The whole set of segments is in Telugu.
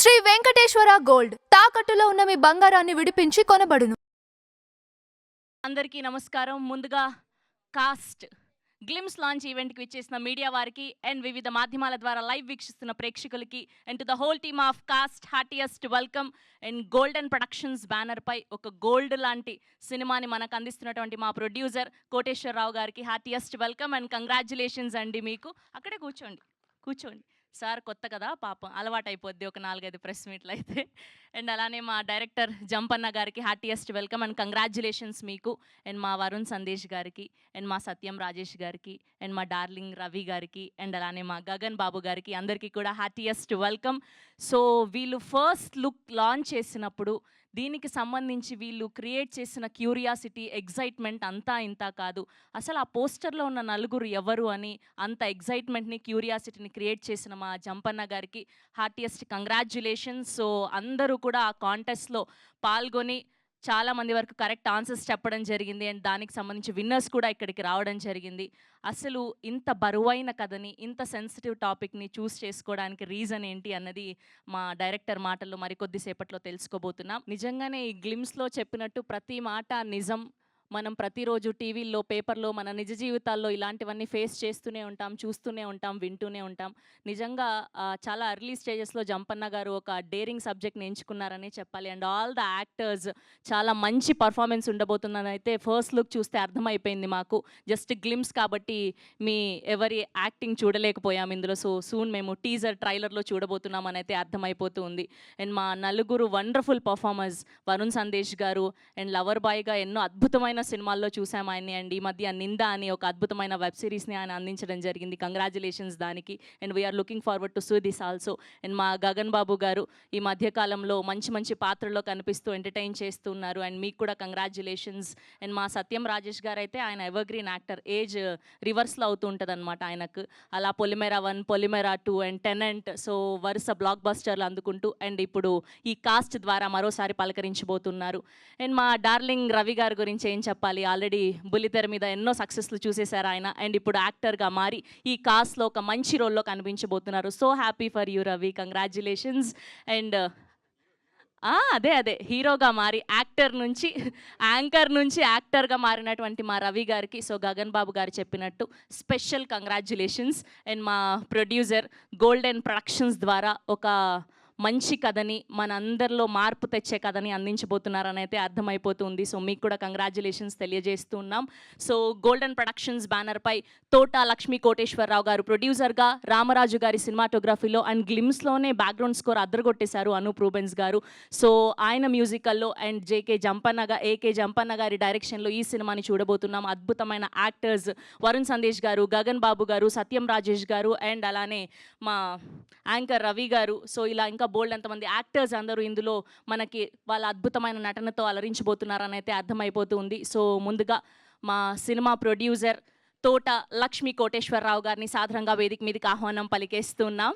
శ్రీ వెంకటేశ్వర గోల్డ్ తాకట్టులో ఉన్న మీ బంగారాన్ని విడిపించి కొనబడును. అందరికీ నమస్కారం. ముందుగా కాస్ట్ గ్లిమ్స్ లాంచ్ ఈవెంట్కి విచ్చేసిన మీడియా వారికి అండ్ వివిధ మాధ్యమాల ద్వారా లైవ్ వీక్షిస్తున్న ప్రేక్షకులకి and to the whole team of cast heartiest welcome. And golden productions బ్యానర్పై ఒక గోల్డ్ లాంటి సినిమాని మనకు అందిస్తున్నటువంటి మా ప్రొడ్యూసర్ కోటేశ్వరరావు గారికి హార్టియస్ట్ వెల్కమ్ అండ్ కంగ్రాచ్యులేషన్స్ అండి. మీకు అక్కడే కూర్చోండి సార్, కొత్త కదా పాపం అలవాటు అయిపోద్ది ఒక 4-5 ప్రెస్ మీట్లు అయితే. అండ్ అలానే మా డైరెక్టర్ జంపన్న గారికి హార్టియస్ట్ వెల్కమ్ అండ్ కంగ్రాచ్యులేషన్స్ మీకు. అండ్ మా వరుణ్ సందేశ్ గారికి అండ్ మా సత్యం రాజేష్ గారికి అండ్ మా డార్లింగ్ రవి గారికి అండ్ అలానే మా గగన్ బాబు గారికి అందరికీ కూడా హార్టియస్ట్ వెల్కమ్. సో వీళ్ళు ఫస్ట్ లుక్ లాంచ్ చేసినప్పుడు దీనికి సంబంధించి వీళ్ళు క్రియేట్ చేసిన క్యూరియాసిటీ, ఎగ్జైట్మెంట్ అంతా ఇంత కాదు. అసలు ఆ పోస్టర్లో ఉన్న నలుగురు ఎవరు అని అంత ఎగ్జైట్మెంట్ని, క్యూరియాసిటీని క్రియేట్ చేసిన మా జంపన్న గారికి హార్టియస్ట్ కంగ్రాచ్యులేషన్స్. సో అందరూ కూడా ఆ కాంటెస్ట్లో పాల్గొని చాలామంది వరకు కరెక్ట్ ఆన్సర్స్ చెప్పడం జరిగింది అండ్ దానికి సంబంధించి విన్నర్స్ కూడా ఇక్కడికి రావడం జరిగింది. అసలు ఇంత బరువైన కథని, ఇంత సెన్సిటివ్ టాపిక్ని చూస్ చేసుకోవడానికి రీజన్ ఏంటి అన్నది మా డైరెక్టర్ మాటల్లో మరికొద్దిసేపట్లో తెలుసుకోబోతున్నాం. నిజంగానే ఈ గ్లిమ్స్లో చెప్పినట్టు ప్రతి మాట నిజం. మనం ప్రతిరోజు టీవీల్లో, పేపర్లో, మన నిజ జీవితాల్లో ఇలాంటివన్నీ ఫేస్ చేస్తూనే ఉంటాం, చూస్తూనే ఉంటాం, వింటూనే ఉంటాం. నిజంగా చాలా ఎర్లీ స్టేజెస్లో జంపన్న గారు ఒక డేరింగ్ సబ్జెక్ట్ని ఎంచుకున్నారని చెప్పాలి. అండ్ ఆల్ ద యాక్టర్స్ చాలా మంచి పర్ఫార్మెన్స్ ఉండబోతుందని అయితే ఫస్ట్ లుక్ చూస్తే అర్థమైపోయింది మాకు. జస్ట్ గ్లిమ్స్ కాబట్టి మీ ఎవరి యాక్టింగ్ చూడలేకపోయాం ఇందులో. సో సూన్ మేము టీజర్ ట్రైలర్లో చూడబోతున్నాం అని అయితే అర్థమైపోతూ ఉంది. అండ్ మా నలుగురు వండర్ఫుల్ పర్ఫార్మర్స్, వరుణ్ సందేశ్ గారు అండ్ లవర్ బాయ్గా ఎన్నో అద్భుతమైన సినిమాల్లో చూసాం ఆయన్ని. అండ్ ఈ మధ్య నింద అని ఒక అద్భుతమైన వెబ్ సిరీస్ని ఆయన అందించడం జరిగింది. కంగ్రాచులేషన్స్ దానికి. And we're looking forward to see this also. And మా గగన్ బాబు గారు ఈ మధ్యకాలంలో మంచి మంచి పాత్రల్లో కనిపిస్తూ ఎంటర్టైన్ చేస్తున్నారు అండ్ మీకు కూడా కంగ్రాచులేషన్స్. అండ్ మా సత్యం రాజేష్ గారు అయితే ఆయన ఎవర్గ్రీన్ యాక్టర్, ఏజ్ రివర్స్లో అవుతూ ఉంటుంది అనమాట ఆయనకు. అలా Polimera 1, Polimera 2 and tenant, so వరుస బ్లాక్ బస్టర్లు అందుకుంటూ అండ్ ఇప్పుడు ఈ కాస్ట్ ద్వారా మరోసారి పలకరించబోతున్నారు. అండ్ మా డార్లింగ్ రవి గారి గురించి ఏం చెప్పాలి, ఆల్రెడీ బుల్లితెర మీద ఎన్నో సక్సెస్లు చూసేశారు ఆయన అండ్ ఇప్పుడు యాక్టర్గా మారి ఈ కాస్ట్లో ఒక మంచి రోల్లో కనిపించబోతున్నారు. So happy for you Ravi, congratulations. And అదే హీరోగా మారి యాంకర్ నుంచి యాక్టర్గా మారినటువంటి మా రవి గారికి, సో గగన్ బాబు గారు చెప్పినట్టు స్పెషల్ కంగ్రాచ్యులేషన్స్. అండ్ మా ప్రొడ్యూసర్ గోల్డెన్ ప్రొడక్షన్స్ ద్వారా ఒక మంచి కథని, మన అందరిలో మార్పు తెచ్చే కథని అందించబోతున్నారని అయితే అర్థమైపోతుంది. సో మీకు కూడా కంగ్రాచ్యులేషన్స్ తెలియజేస్తున్నాం. సో గోల్డెన్ ప్రొడక్షన్స్ బ్యానర్పై తోట లక్ష్మీ కోటేశ్వరరావు గారు ప్రొడ్యూసర్గా, రామరాజు గారి సినిమాటోగ్రఫీలో అండ్ గ్లిమ్స్లోనే బ్యాక్గ్రౌండ్ స్కోర్ అద్దరగొట్టేశారు అనూప్ రూబెన్స్ గారు. సో ఆయన మ్యూజికల్లో అండ్ ఏకే జంపన్న గారి డైరెక్షన్లో ఈ సినిమాని చూడబోతున్నాం. అద్భుతమైన యాక్టర్స్ వరుణ్ సందేశ్ గారు, గగన్ బాబు గారు, సత్యం రాజేష్ గారు అండ్ అలానే మా యాంకర్ రవి గారు. సో ఇలా ఇంకా బోల్డ్ ఎంతమంది యాక్టర్స్ అందరూ ఇందులో మనకి వాళ్ళ అద్భుతమైన నటనతో అలరించబోతున్నారని అయితే అర్థమైపోతుంది. సో ముందుగా మా సినిమా ప్రొడ్యూసర్ తోట లక్ష్మీ కోటేశ్వరరావు గారిని సాధారణంగా వేదిక మీదకి ఆహ్వానం పలికేస్తున్నాం.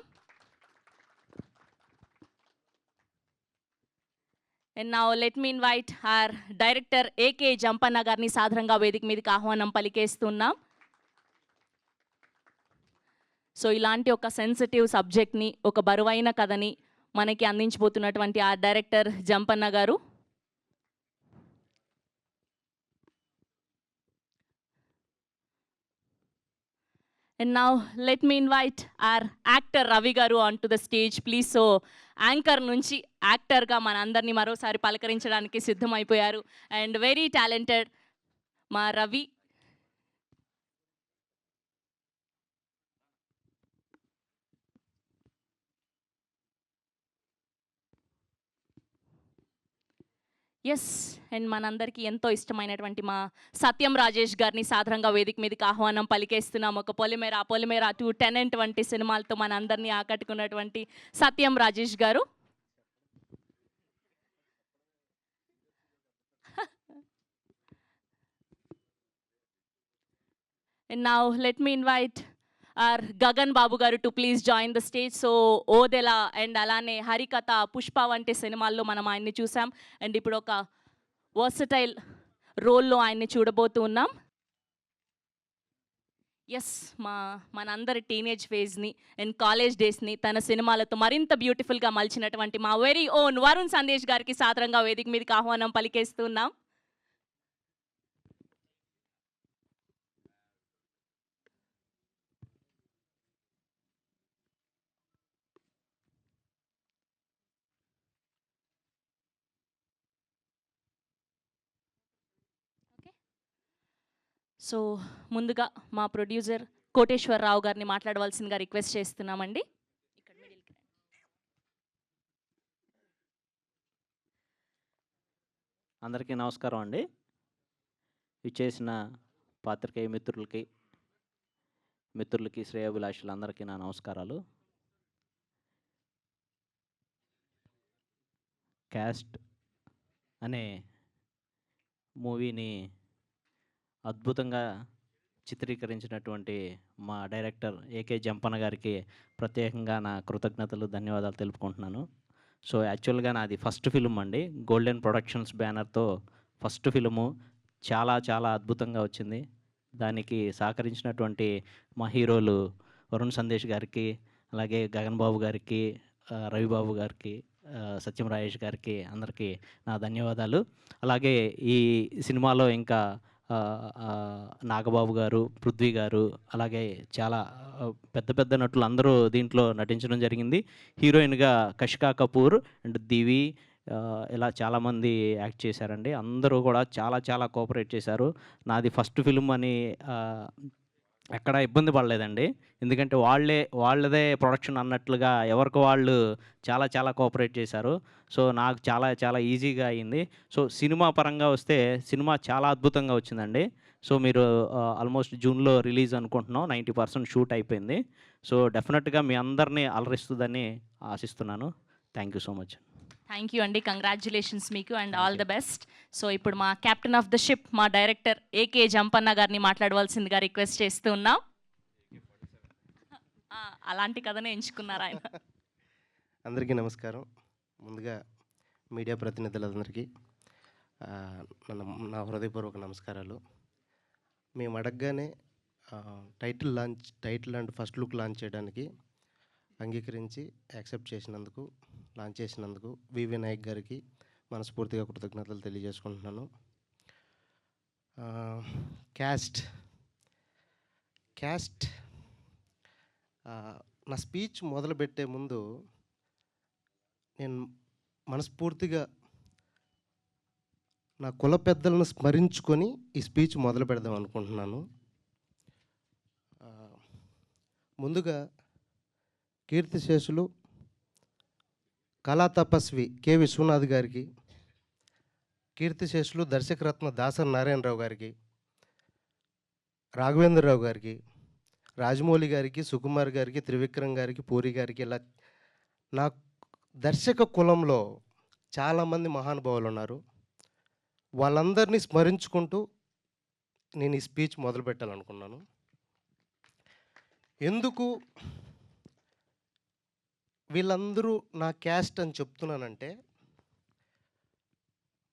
And now let me invite our director AK Jampanna గారిని సాధారణంగా వేదిక మీదకి ఆహ్వానం పలికేస్తున్నాం. సో ఇలాంటి ఒక సెన్సిటివ్ సబ్జెక్ట్ని, ఒక బరువైన కథని మనకి అందించబోతున్నటువంటి ఆ డైరెక్టర్ జంపన్న గారు. And now let me invite our actor Ravi గారు on to the stage please. So anchor నుంచి యాక్టర్గా మన అందరినీ మరోసారి పలకరించడానికి సిద్ధమైపోయారు అండ్ వెరీ టాలెంటెడ్ మా రవి. ఎస్, అండ్ మనందరికీ ఎంతో ఇష్టమైనటువంటి మా సత్యం రాజేష్ గారిని సాధారణంగా వేదిక మీదకి ఆహ్వానం పలికేస్తున్నాం. ఒక పొలిమేరా 2, టెనెంట్ వంటి సినిమాలతో మన అందరినీ ఆకట్టుకున్నటువంటి సత్యం రాజేష్ గారు. And now let me invite our Gagan Babu గారు to please join the stage. So Odela and అలానే హరికథ, పుష్ప వంటి సినిమాల్లో మనం ఆయన్ని చూసాం అండ్ ఇప్పుడు ఒక వర్సటైల్ రోల్లో ఆయన్ని చూడబోతూ ఉన్నాం. ఎస్, మనందరి టీనేజ్ ఫేజ్ని అండ్ కాలేజ్ డేస్ని తన సినిమాలతో మరింత బ్యూటిఫుల్గా మలిచినటువంటి మా వెరీ ఓన్ వరుణ్ సందేశ్ గారికి సాదరంగా వేదిక మీదకి ఆహ్వానం పలికేస్తున్నాం. సో ముందుగా మా ప్రొడ్యూసర్ కోటేశ్వరరావు గారిని మాట్లాడవలసిందిగా రిక్వెస్ట్ చేస్తున్నామండి. అందరికీ నమస్కారం అండి. ఇచ్చేసిన పాత్రికేయ మిత్రులకి శ్రేయోభిలాషులందరికీ నా నమస్కారాలు. క్యాస్ట్ అనే మూవీని అద్భుతంగా చిత్రీకరించినటువంటి మా డైరెక్టర్ ఏకే జంపన్న గారికి ప్రత్యేకంగా నా కృతజ్ఞతలు, ధన్యవాదాలు తెలుపుకుంటున్నాను. సో యాక్చువల్గా నాది ఫస్ట్ ఫిల్మ్ అండి. గోల్డెన్ ప్రొడక్షన్స్ బ్యానర్తో ఫస్ట్ ఫిల్ము చాలా చాలా అద్భుతంగా వచ్చింది. దానికి సహకరించినటువంటి మా హీరోలు వరుణ్ సందేశ్ గారికి, అలాగే గగన్ బాబు గారికి, రవిబాబు గారికి, సత్యం రాజేష్ గారికి అందరికీ నా ధన్యవాదాలు. అలాగే ఈ సినిమాలో ఇంకా నాగబాబు గారు, పృథ్వీ గారు, అలాగే చాలా పెద్ద పెద్ద నటులు అందరూ దీంట్లో నటించడం జరిగింది. హీరోయిన్గా కషికా కపూర్ అండ్ దివి ఇలా చాలామంది యాక్ట్ చేశారండి. అందరూ కూడా చాలా చాలా కోఆపరేట్ చేశారు. నాది ఫస్ట్ ఫిల్మ్ అని ఎక్కడ ఇబ్బంది పడలేదండి. ఎందుకంటే వాళ్ళదే ప్రొడక్షన్ అన్నట్లుగా ఎవరికి వాళ్ళు చాలా చాలా కోఆపరేట్ చేశారు. సో నాకు చాలా చాలా ఈజీగా అయింది. సో సినిమా పరంగా వస్తే సినిమా చాలా అద్భుతంగా వచ్చిందండి. సో మీరు ఆల్మోస్ట్ జూన్లో రిలీజ్ అనుకుంటున్నాం. 90% షూట్ అయిపోయింది. సో డెఫినెట్గా మీ అందరినీ అలరిస్తుందని ఆశిస్తున్నాను. Thank you so much. Thank you అండి, కంగ్రాచులేషన్స్ మీకు and all the best. So ఇప్పుడు మా కెప్టెన్ ఆఫ్ ద షిప్ మా డైరెక్టర్ ఏకే జంపన్న గారిని మాట్లాడవలసిందిగా రిక్వెస్ట్ చేస్తూ ఉన్నాం. అలాంటి కథనే ఎంచుకున్నారు ఆయన. అందరికీ నమస్కారం. ముందుగా మీడియా ప్రతినిధులందరికీ నా హృదయపూర్వక నమస్కారాలు. మేము అడగగానే title and first look launch చేయడానికి అంగీకరించి యాక్సెప్ట్ చేసినందుకు, లాంచ్ చేసినందుకు వివి నాయక్ గారికి మనస్ఫూర్తిగా కృతజ్ఞతలు తెలియజేసుకుంటున్నాను. క్యాస్ట్ నా స్పీచ్ మొదలుపెట్టే ముందు నేను మనస్ఫూర్తిగా నా కుల పెద్దలను స్మరించుకొని ఈ స్పీచ్ మొదలు పెడదాం అనుకుంటున్నాను. ముందుగా కీర్తిశేషులు కళా తపస్వి కె విశ్వనాథ్ గారికి, కీర్తిశేషులు దర్శకరత్న దాసరి నారాయణరావు గారికి, రాఘవేంద్రరావు గారికి, రాజమౌళి గారికి, సుకుమార్ గారికి, త్రివిక్రమ్ గారికి, పూరి గారికి, ఇలా నా దర్శక కులంలో చాలామంది మహానుభావులు ఉన్నారు. వాళ్ళందరినీ స్మరించుకుంటూ నేను ఈ స్పీచ్ మొదలు పెట్టాలనుకున్నాను. ఎందుకు వీళ్ళందరూ నా క్యాస్ట్ అని చెప్తున్నానంటే,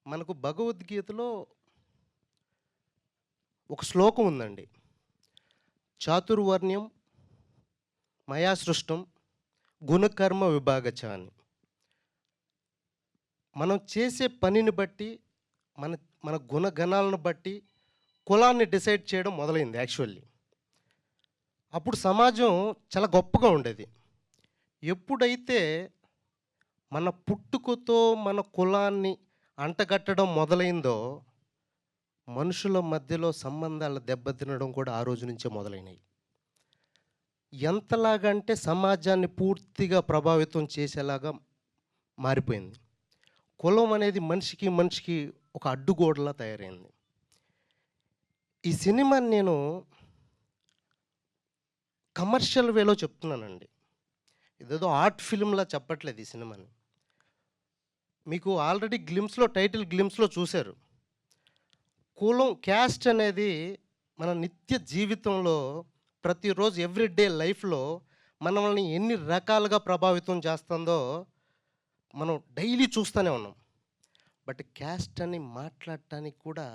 మనకు భగవద్గీతలో ఒక శ్లోకం ఉందండి. చాతుర్వర్ణ్యం మయా సృష్టం గుణకర్మ విభాగచ అని. మనం చేసే పనిని బట్టి, మన గుణగణాలను బట్టి కులాన్ని డిసైడ్ చేయడం మొదలైంది యాక్చువల్లీ. అప్పుడు సమాజం చాలా గొప్పగా ఉండేది. ఎప్పుడైతే మన పుట్టుకతో మన కులాన్ని అంటగట్టడం మొదలైందో, మనుషుల మధ్యలో సంబంధాలు దెబ్బతినడం కూడా ఆ రోజు నుంచే మొదలైనవి. ఎంతలాగంటే సమాజాన్ని పూర్తిగా ప్రభావితం చేసేలాగా మారిపోయింది. కులం అనేది మనిషికి ఒక అడ్డుగోడలా తయారైంది. ఈ సినిమాని నేను కమర్షియల్ వేలో చెప్తున్నానండి. ఇదేదో ఆర్ట్ ఫిల్మ్లా చెప్పట్లేదు ఈ సినిమాని. మీకు ఆల్రెడీ టైటిల్ గ్లిమ్స్లో చూశారు. కులం, క్యాస్ట్ అనేది మన నిత్య జీవితంలో ప్రతిరోజు ఎవ్రీడే లైఫ్లో మనల్ని ఎన్ని రకాలుగా ప్రభావితం చేస్తుందో మనం డైలీ చూస్తూనే ఉన్నాం. బట్ క్యాస్ట్ అని మాట్లాడటానికి కూడా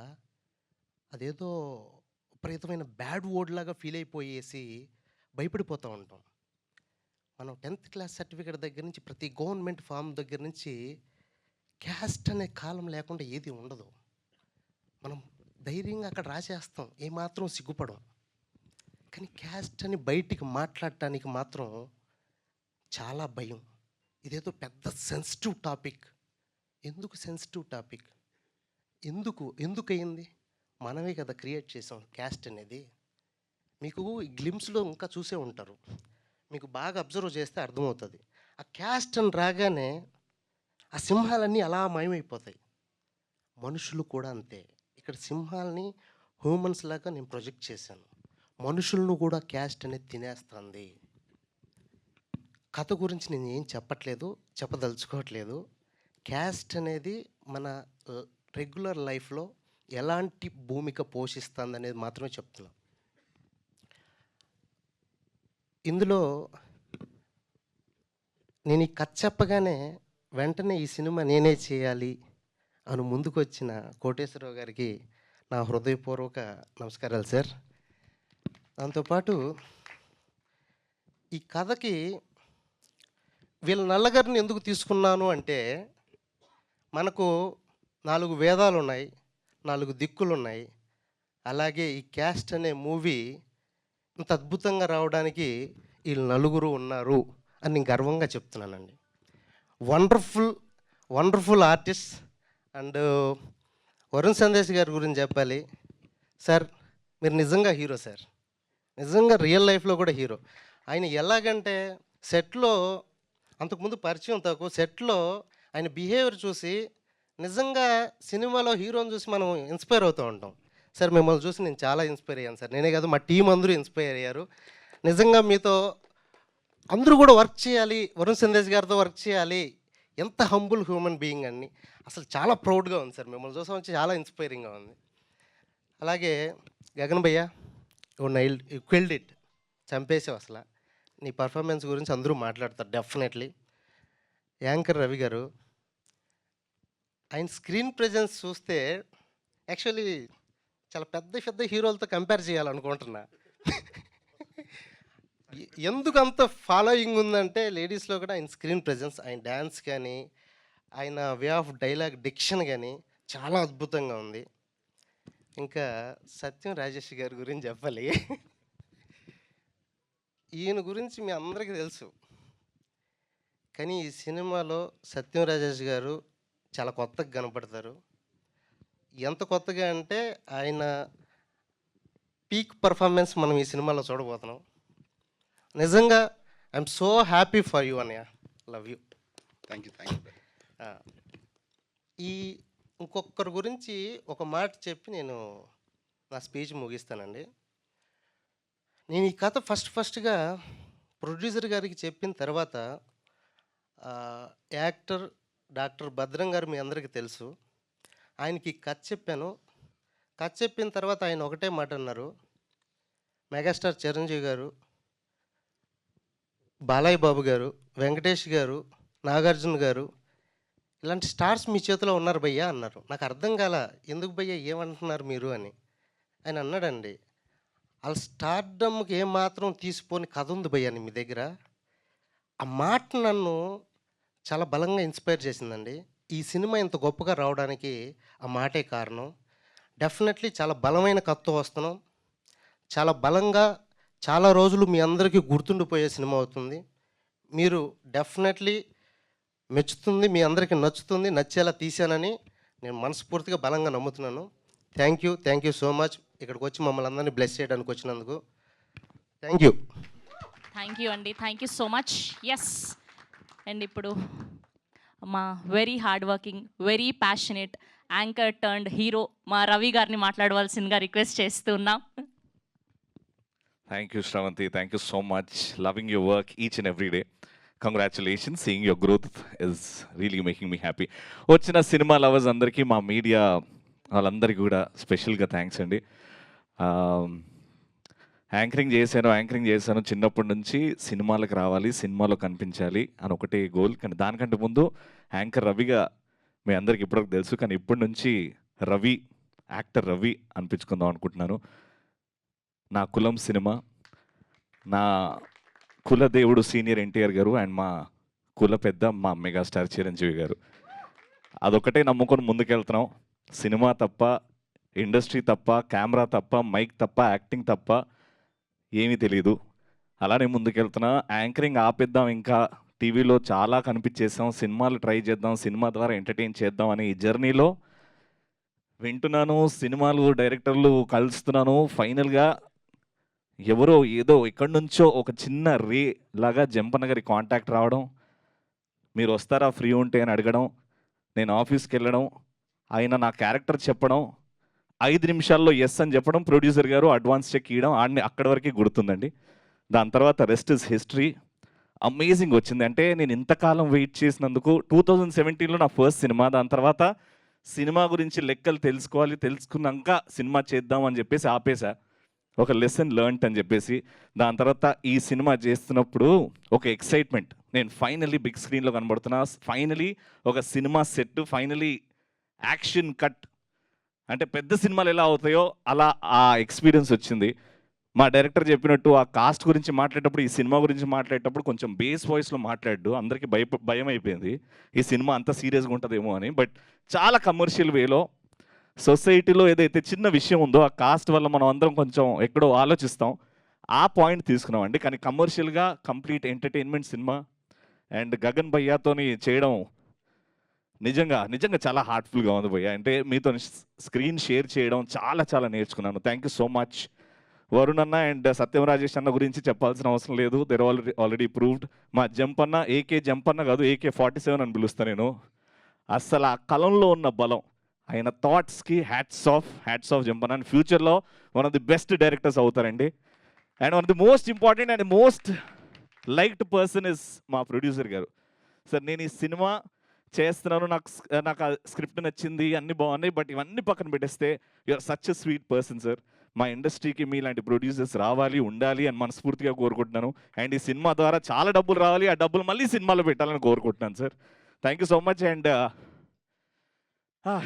అదేదో విపరీతమైన బ్యాడ్ వర్డ్ లాగా ఫీల్ అయిపోయేసి భయపడిపోతూ ఉంటాం. మనం 10th క్లాస్ సర్టిఫికేట్ దగ్గర నుంచి ప్రతి గవర్నమెంట్ ఫామ్ దగ్గర నుంచి క్యాస్ట్ అనే కాలం లేకుండా ఏది ఉండదు. మనం ధైర్యంగా అక్కడ రాసేస్తాం, ఏమాత్రం సిగ్గుపడం. కానీ క్యాస్ట్ అని బయటికి మాట్లాడటానికి మాత్రం చాలా భయం. ఇదేదో పెద్ద సెన్సిటివ్ టాపిక్. ఎందుకు సెన్సిటివ్ టాపిక్? ఎందుకు అయింది? మనమే కదా క్రియేట్ చేసాం క్యాస్ట్ అనేది. మీకు ఈ గ్లిమ్స్లో ఇంకా చూసే ఉంటారు, మీకు బాగా అబ్జర్వ్ చేస్తే అర్థమవుతుంది. ఆ క్యాస్ట్ అని రాగానే ఆ సింహాలన్నీ అలా మాయమైపోతాయి. మనుషులు కూడా అంతే. ఇక్కడ సింహాలని హ్యూమన్స్ లాగా నేను ప్రొజెక్ట్ చేశాను. మనుషులను కూడా క్యాస్ట్ అనేది తినేస్తుంది. కథ గురించి నేను ఏం చెప్పదలుచుకోవట్లేదు. క్యాస్ట్ అనేది మన రెగ్యులర్ లైఫ్లో ఎలాంటి భూమిక పోషిస్తుంది అనేది మాత్రమే చెప్తున్నాను. ఇందులో నేను ఈ కథ చెప్పగానే వెంటనే ఈ సినిమా నేనే చేయాలి అని ముందుకు వచ్చిన కోటేశ్వరరావు గారికి నా హృదయపూర్వక నమస్కారాలు సార్. దాంతోపాటు ఈ కథకి వీళ్ళ నల్లగారిని ఎందుకు తీసుకున్నాను అంటే, మనకు 4 వేదాలు ఉన్నాయి, 4 దిక్కులు ఉన్నాయి. అలాగే ఈ క్యాస్ట్ అనే మూవీ ఇంత అద్భుతంగా రావడానికి వీళ్ళు నలుగురు ఉన్నారు అని నేను గర్వంగా చెప్తున్నానండి. Wonderful artist. And Varun Sandesh గారి గురించి చెప్పాలి సార్. మీరు నిజంగా హీరో సార్, నిజంగా రియల్ లైఫ్లో కూడా హీరో. ఆయన ఎలాగంటే సెట్లో అంతకుముందు పరిచయం తక్కువ, సెట్లో ఆయన బిహేవియర్ చూసి నిజంగా సినిమాలో హీరోని చూసి మనం ఇన్స్పైర్ అవుతూ ఉంటాం. సార్ మిమ్మల్ని చూసి నేను చాలా ఇన్స్పైర్ అయ్యాను సార్. నేనే కాదు, మా టీం అందరూ ఇన్స్పైర్ అయ్యారు. నిజంగా మీతో అందరూ కూడా వర్క్ చేయాలి, వరుణ్ సందేశ్ గారితో వర్క్ చేయాలి. ఎంత హంబుల్ హ్యూమన్ బీయింగ్ అని అసలు చాలా ప్రౌడ్గా ఉంది సార్. మిమ్మల్ని చూసాం వచ్చి చాలా ఇన్స్పైరింగ్గా ఉంది. అలాగే గగన్ భయ్య, క్విల్డ్ ఇట్, చంపేసావు అసలు. నీ పర్ఫార్మెన్స్ గురించి అందరూ మాట్లాడతారు డెఫినెట్లీ. యాంకర్ రవి గారు, ఆయన స్క్రీన్ ప్రెజెన్స్ చూస్తే యాక్చువల్లీ చాలా పెద్ద హీరోలతో కంపేర్ చేయాలనుకుంటున్నా. ఎందుకు అంత ఫాలోయింగ్ ఉందంటే లేడీస్లో కూడా ఆయన స్క్రీన్ ప్రెజెన్స్, ఆయన డ్యాన్స్ కానీ, ఆయన వే ఆఫ్ డైలాగ్ డిక్షన్ కానీ చాలా అద్భుతంగా ఉంది. ఇంకా సత్యం రాజేష్ గారి గురించి చెప్పాలి. ఈయన గురించి మీ అందరికీ తెలుసు, కానీ ఈ సినిమాలో సత్యం రాజేష్ గారు చాలా కొత్తగా కనపడతారు. ఎంత కొత్తగా అంటే ఆయన పీక్ పర్ఫార్మెన్స్ మనం ఈ సినిమాలో చూడబోతున్నాం. నిజంగా I'm so happy for you అన్నయ్య, లవ్ యూ. Thank you. ఈ ఇంకొకరి గురించి ఒక మాట చెప్పి నేను నా స్పీచ్ ముగిస్తానండి. నేను ఈ కథ ఫస్ట్గా ప్రొడ్యూసర్ గారికి చెప్పిన తర్వాత యాక్టర్ డాక్టర్ భద్రం గారు మీ అందరికీ తెలుసు, ఆయనకి కథ చెప్పాను. కథ చెప్పిన తర్వాత ఆయన ఒకటే మాట అన్నారు, మెగాస్టార్ చిరంజీవి గారు, బాలయ్య బాబు గారు, వెంకటేష్ గారు, నాగార్జున గారు ఇలాంటి స్టార్స్ మీ చేతిలో ఉన్నారు భయ్యా అన్నారు. నాకు అర్థం కాల, ఎందుకు భయ్యా ఏమంటున్నారు మీరు అని. ఆయన అన్నాడండి, వాళ్ళ స్టార్డమ్కి ఏమాత్రం తీసిపోని కథ ఉంది భయ్యా మీ దగ్గర. ఆ మాట నన్ను చాలా బలంగా ఇన్స్పైర్ చేసిందండి. ఈ సినిమా ఇంత గొప్పగా రావడానికి ఆ మాటే కారణం. డెఫినెట్లీ చాలా బలమైన కథతో వస్తున్నాం. చాలా బలంగా చాలా రోజులు మీ అందరికీ గుర్తుండిపోయే సినిమా అవుతుంది. మీరు డెఫినెట్లీ మెచ్చుతుంది, మీ అందరికీ నచ్చుతుంది, నచ్చేలా తీశానని నేను మనస్ఫూర్తిగా బలంగా నమ్ముతున్నాను. Thank you so much. ఇక్కడికి వచ్చి మమ్మల్ని అందరినీ బ్లెస్ చేయడానికి వచ్చినందుకు థ్యాంక్ యూ అండి. Thank you so much. Yes, and ఇప్పుడు మా very hard working, very passionate anchor turned hero మా రవి గారిని మాట్లాడవలసిందిగా రిక్వెస్ట్ చేస్తున్నాం. Thank you, Shravanti. Thank you so much. Loving your work each and every day. Congratulations. Seeing your growth is really making me happy. వచ్చిన సినిమా లవర్స్ అందరికీ, మా మీడియా వాళ్ళందరికీ కూడా స్పెషల్గా థ్యాంక్స్ అండి. యాంకరింగ్ చేశాను చిన్నప్పటి నుంచి. సినిమాలకు రావాలి, సినిమాలో కనిపించాలి అని ఒకటే గోల్. కానీ దానికంటే ముందు యాంకర్ రవిగా మీ అందరికి ఇప్పటివరకు తెలుసు, కానీ ఇప్పటి నుంచి యాక్టర్ రవి అనిపించుకుందాం అనుకుంటున్నాను. నా కులం సినిమా, నా కుల దేవుడు సీనియర్ ఎన్టీఆర్ గారు అండ్ మా కుల పెద్ద మా మెగాస్టార్ చిరంజీవి గారు. అదొకటే నమ్ముకొని ముందుకెళ్తున్నాం. సినిమా తప్ప, ఇండస్ట్రీ తప్ప, కెమెరా తప్ప, మైక్ తప్ప, యాక్టింగ్ తప్ప ఏమీ తెలీదు. అలానే ముందుకెళ్తున్నా. యాంకరింగ్ ఆపేద్దాం, ఇంకా టీవీలో చాలా కనిపించేసాం, సినిమాలు ట్రై చేద్దాం, సినిమా ద్వారా ఎంటర్టైన్ చేద్దాం అనే ఈ జర్నీలో వింటున్నాను, సినిమాలు డైరెక్టర్లు కలుస్తున్నాను. ఫైనల్గా ఎవరో ఏదో ఎక్కడి నుంచో ఒక చిన్న రే లాగా జంపన్న గారి కాంటాక్ట్ రావడం, మీరు వస్తారా ఫ్రీ ఉంటే అని అడగడం, నేను ఆఫీస్కి వెళ్ళడం, ఆయన నా క్యారెక్టర్ చెప్పడం, 5 నిమిషాల్లో ఎస్ అని చెప్పడం, ప్రొడ్యూసర్ గారు అడ్వాన్స్ చెక్ ఇవ్వడం, ఆడిని అక్కడి వరకే గుర్తుందండి. దాని తర్వాత రెస్ట్ ఇస్ హిస్టరీ. అమేజింగ్ వచ్చింది. అంటే నేను ఇంతకాలం వెయిట్ చేసినందుకు 2017లో నా ఫస్ట్ సినిమా. దాని తర్వాత సినిమా గురించి లెక్కలు తెలుసుకున్నాక సినిమా చేద్దాం అని చెప్పేసి ఆపేసా. ఒక లెసన్ లెర్న్ట్ అని చెప్పేసి. దాని తర్వాత ఈ సినిమా చేస్తున్నప్పుడు ఒక ఎక్సైట్మెంట్, నేను ఫైనలీ బిగ్ స్క్రీన్లో కనబడుతున్నా, ఫైనలీ ఒక cinema set, finally action cut. అంటే పెద్ద సినిమాలు ఎలా అవుతాయో అలా ఆ ఎక్స్పీరియన్స్ వచ్చింది. మా డైరెక్టర్ చెప్పినట్టు ఆ కాస్ట్ గురించి మాట్లాడేటప్పుడు, ఈ సినిమా గురించి మాట్లాడేటప్పుడు కొంచెం బేస్ వాయిస్లో మాట్లాడు, అందరికీ భయం అయిపోయింది ఈ సినిమా అంత సీరియస్గా ఉంటుందేమో అని. బట్ చాలా కమర్షియల్ వేలో సొసైటీలో ఏదైతే చిన్న విషయం ఉందో ఆ కాస్ట్ వల్ల మనం అందరం కొంచెం ఎక్కడో ఆలోచిస్తాం, ఆ పాయింట్ తీసుకున్నామండి. కానీ కమర్షియల్గా కంప్లీట్ ఎంటర్టైన్మెంట్ సినిమా. అండ్ గగన్ భయ్యాతోని చేయడం నిజంగా చాలా హార్ట్ఫుల్గా ఉంది భయ్య. అంటే మీతో స్క్రీన్ షేర్ చేయడం చాలా నేర్చుకున్నాను. Thank you so much. Varun అన్న అండ్ సత్యం రాజేష్ అన్న గురించి చెప్పాల్సిన అవసరం లేదు, దెర్ ఆల్రెడీ ప్రూవ్డ్. మా జంపన్న ఏకే జంపన్న కాదు, AK-47 అని పిలుస్తాను నేను. అస్సలు ఆ కలంలో ఉన్న బలం, ఆయన థాట్స్కి హ్యాట్స్ ఆఫ్ జంపన్న. అండ్ ఫ్యూచర్లో one of the best directors అవుతారండి. And one of the most important and most liked person is మా ప్రొడ్యూసర్ గారు. సార్ నేను ఈ సినిమా చేస్తున్నాను, నాకు ఆ స్క్రిప్ట్ నచ్చింది, అన్నీ బాగున్నాయి, బట్ ఇవన్నీ పక్కన పెట్టేస్తే you are such a sweet person sir. మా ఇండస్ట్రీకి మీలాంటి ప్రొడ్యూసర్స్ రావాలి, ఉండాలి అని మనస్ఫూర్తిగా కోరుకుంటున్నాను. అండ్ ఈ సినిమా ద్వారా చాలా డబ్బులు రావాలి, ఆ డబ్బులు మళ్ళీ సినిమాలో పెట్టాలని కోరుకుంటున్నాను sir. Thank you so much. And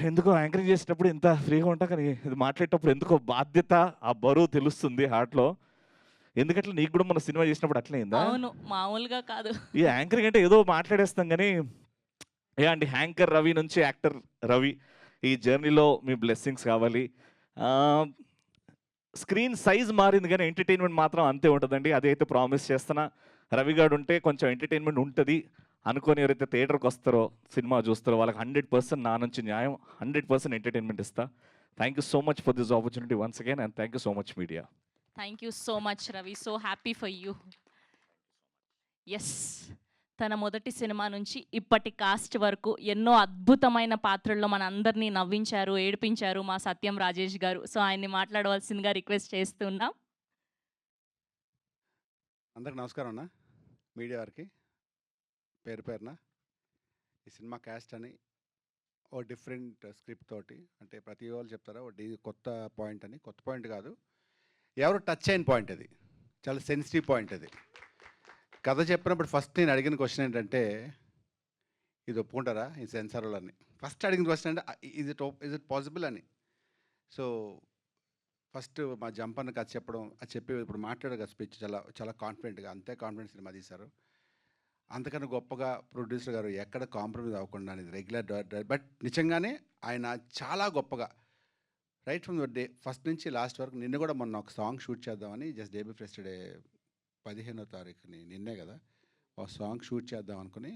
ఎందుకో యాంకరింగ్ చేసేటప్పుడు ఎంత ఫ్రీగా ఉంటా, కానీ ఇది మాట్లాడేటప్పుడు ఎందుకో బాధ్యత, ఆ బరువు తెలుస్తుంది హార్ట్లో. ఎందుకంటే నీకు కూడా మన సినిమా చేసినప్పుడు అట్లే అయిందా? అవును, మామూలుగా కాదు. ఈ యాంకరింగ్ అంటే ఏదో మాట్లాడేస్తాం, కానీ అండి యాంకర్ రవి నుంచి యాక్టర్ రవి, ఈ జర్నీలో మీ బ్లెస్సింగ్స్ కావాలి. స్క్రీన్ సైజ్ మారింది కానీ ఎంటర్టైన్మెంట్ మాత్రం అంతే ఉంటుందండి. అదైతే ప్రామిస్ చేస్తున్నా. రవి గారు ఉంటే కొంచెం ఎంటర్టైన్మెంట్ ఉంటుంది అనుకొని ఎవరైతే థియేటర్కి వస్తారో, సినిమా చూస్తారో, వాళ్ళకి 100% నా నుంచి న్యాయం, 100% ఎంటర్టైన్మెంట్ ఇస్తా. Thank you so much for this opportunity once again, and thank you so much media. Thank you so much Ravi, so happy for you. Yes, తన మొదటి సినిమా నుంచి ఇప్పటి కాస్ట్ వరకు ఎన్నో అద్భుతమైన పాత్రల్లో మన అందరినీ నవ్వించారు, ఏడిపించారు మా సత్యం రాజేష్ గారు. సో ఆయన్ని మాట్లాడవలసిందిగా రిక్వెస్ట్ చేస్తున్నాం. అందరికి నమస్కారం అన్న, మీడియా వారికి పేరు పేరున. ఈ సినిమా క్యాస్ట్ అని ఓ డిఫరెంట్ స్క్రిప్ట్ తోటి, అంటే ప్రతి వాళ్ళు చెప్తారా కొత్త పాయింట్ అని. కొత్త పాయింట్ కాదు, ఎవరు టచ్ అయిన పాయింట్ అది, చాలా సెన్సిటివ్ పాయింట్ అది. కథ చెప్పినప్పుడు ఫస్ట్ నేను అడిగిన క్వశ్చన్ ఏంటంటే, ఇది ఒప్పుకుంటారా ఈ సెన్సార్ వాళ్ళని? ఫస్ట్ అడిగిన క్వశ్చన్ అంటే ఇజ్ ఇట్ పాసిబుల్ అని. సో ఫస్ట్ మా జంపన్న కథ చెప్పడం, అది చెప్పి ఇప్పుడు మాట్లాడే స్పీచ్ చాలా కాన్ఫిడెంట్గా, అంతే కాన్ఫిడెంట్ సినిమా తీశారు. అంతకన్నా గొప్పగా ప్రొడ్యూసర్ గారు ఎక్కడ కాంప్రమైజ్ అవ్వకుండా అనేది రెగ్యులర్ బట్ నిజంగానే ఆయన చాలా గొప్పగా right from the day first నుంచి లాస్ట్ వరకు. నిన్న కూడా మొన్న ఒక సాంగ్ షూట్ చేద్దామని, జస్ట్ డే బిఫోర్ యెస్టర్డే 15వ తారీఖుని, నిన్నే కదా, ఒక సాంగ్ షూట్ చేద్దాం అనుకుని,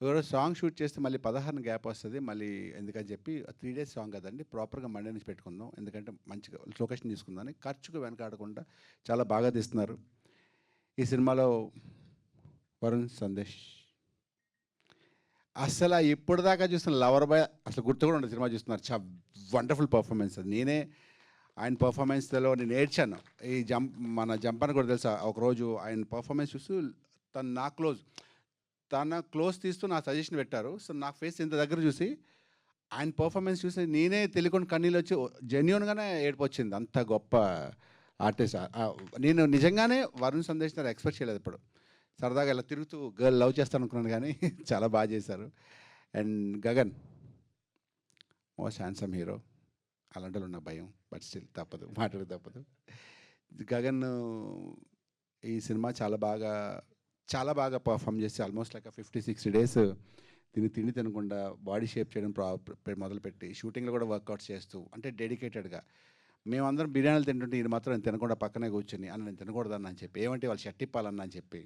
ఎవరో సాంగ్ షూట్ చేస్తే మళ్ళీ 16 గ్యాప్ వస్తుంది, మళ్ళీ ఎందుకని చెప్పి 3 days సాంగ్ కదండి, ప్రాపర్గా మండే నుంచి పెట్టుకుందాం, ఎందుకంటే మంచిగా లొకేషన్ తీసుకుందామని ఖర్చుకు వెనకాడకుండా చాలా బాగా తీస్తున్నారు. ఈ సినిమాలో వరుణ్ సందేశ్ అసలు ఇప్పుడు దాకా చూస్తున్న లవర్ బాయ్ అసలు గుర్తు కూడా ఉండదు, సినిమా చూస్తున్నారు. Wonderful performance. నేనే ఆయన పర్ఫార్మెన్స్లో నేను ఏడ్చాను. ఈ మన జంపన్న కూడా తెలుసా, ఒకరోజు ఆయన పర్ఫార్మెన్స్ చూస్తూ తన క్లోజ్ తీస్తూ నా సజెషన్ పెట్టారు. సో నా ఫేస్ ఇంత దగ్గర చూసి ఆయన పర్ఫార్మెన్స్ చూసి నేనే తెలియకుండా కన్నీళ్ళు వచ్చి జెన్యూన్గానే ఏడుపు వచ్చింది. అంత గొప్ప ఆర్టిస్ట్. నేను నిజంగానే వరుణ్ సందేశ్ గారు ఎక్స్పెక్ట్ చేయలేదు. ఇప్పుడు సరదాగా ఇలా తిరుగుతూ గర్ల్ లవ్ చేస్తాను అనుకున్నాను, కానీ చాలా బాగా చేశారు. And Gagan most handsome hero. అలాంటి నాకు భయం, బట్ స్టిల్ తప్పదు, మాట్లాడదు తప్పదు. గగన్ ఈ సినిమా చాలా బాగా పర్ఫామ్ చేసి ఆల్మోస్ట్ లైక్ 50-60 డేస్ తిండి తినకుండా బాడీ షేప్ చేయడం మొదలుపెట్టి షూటింగ్లో కూడా వర్కౌట్స్ చేస్తూ అంటే డెడికేటెడ్గా మేమందరం బిర్యానీలు తింటుంటే ఇది మాత్రం నేను తినకుండా పక్కనే కూర్చొని అని నేను తినకూడదన్న అని చెప్పి ఏమంటే వాళ్ళు షట్టిప్పాలన్న అని చెప్పి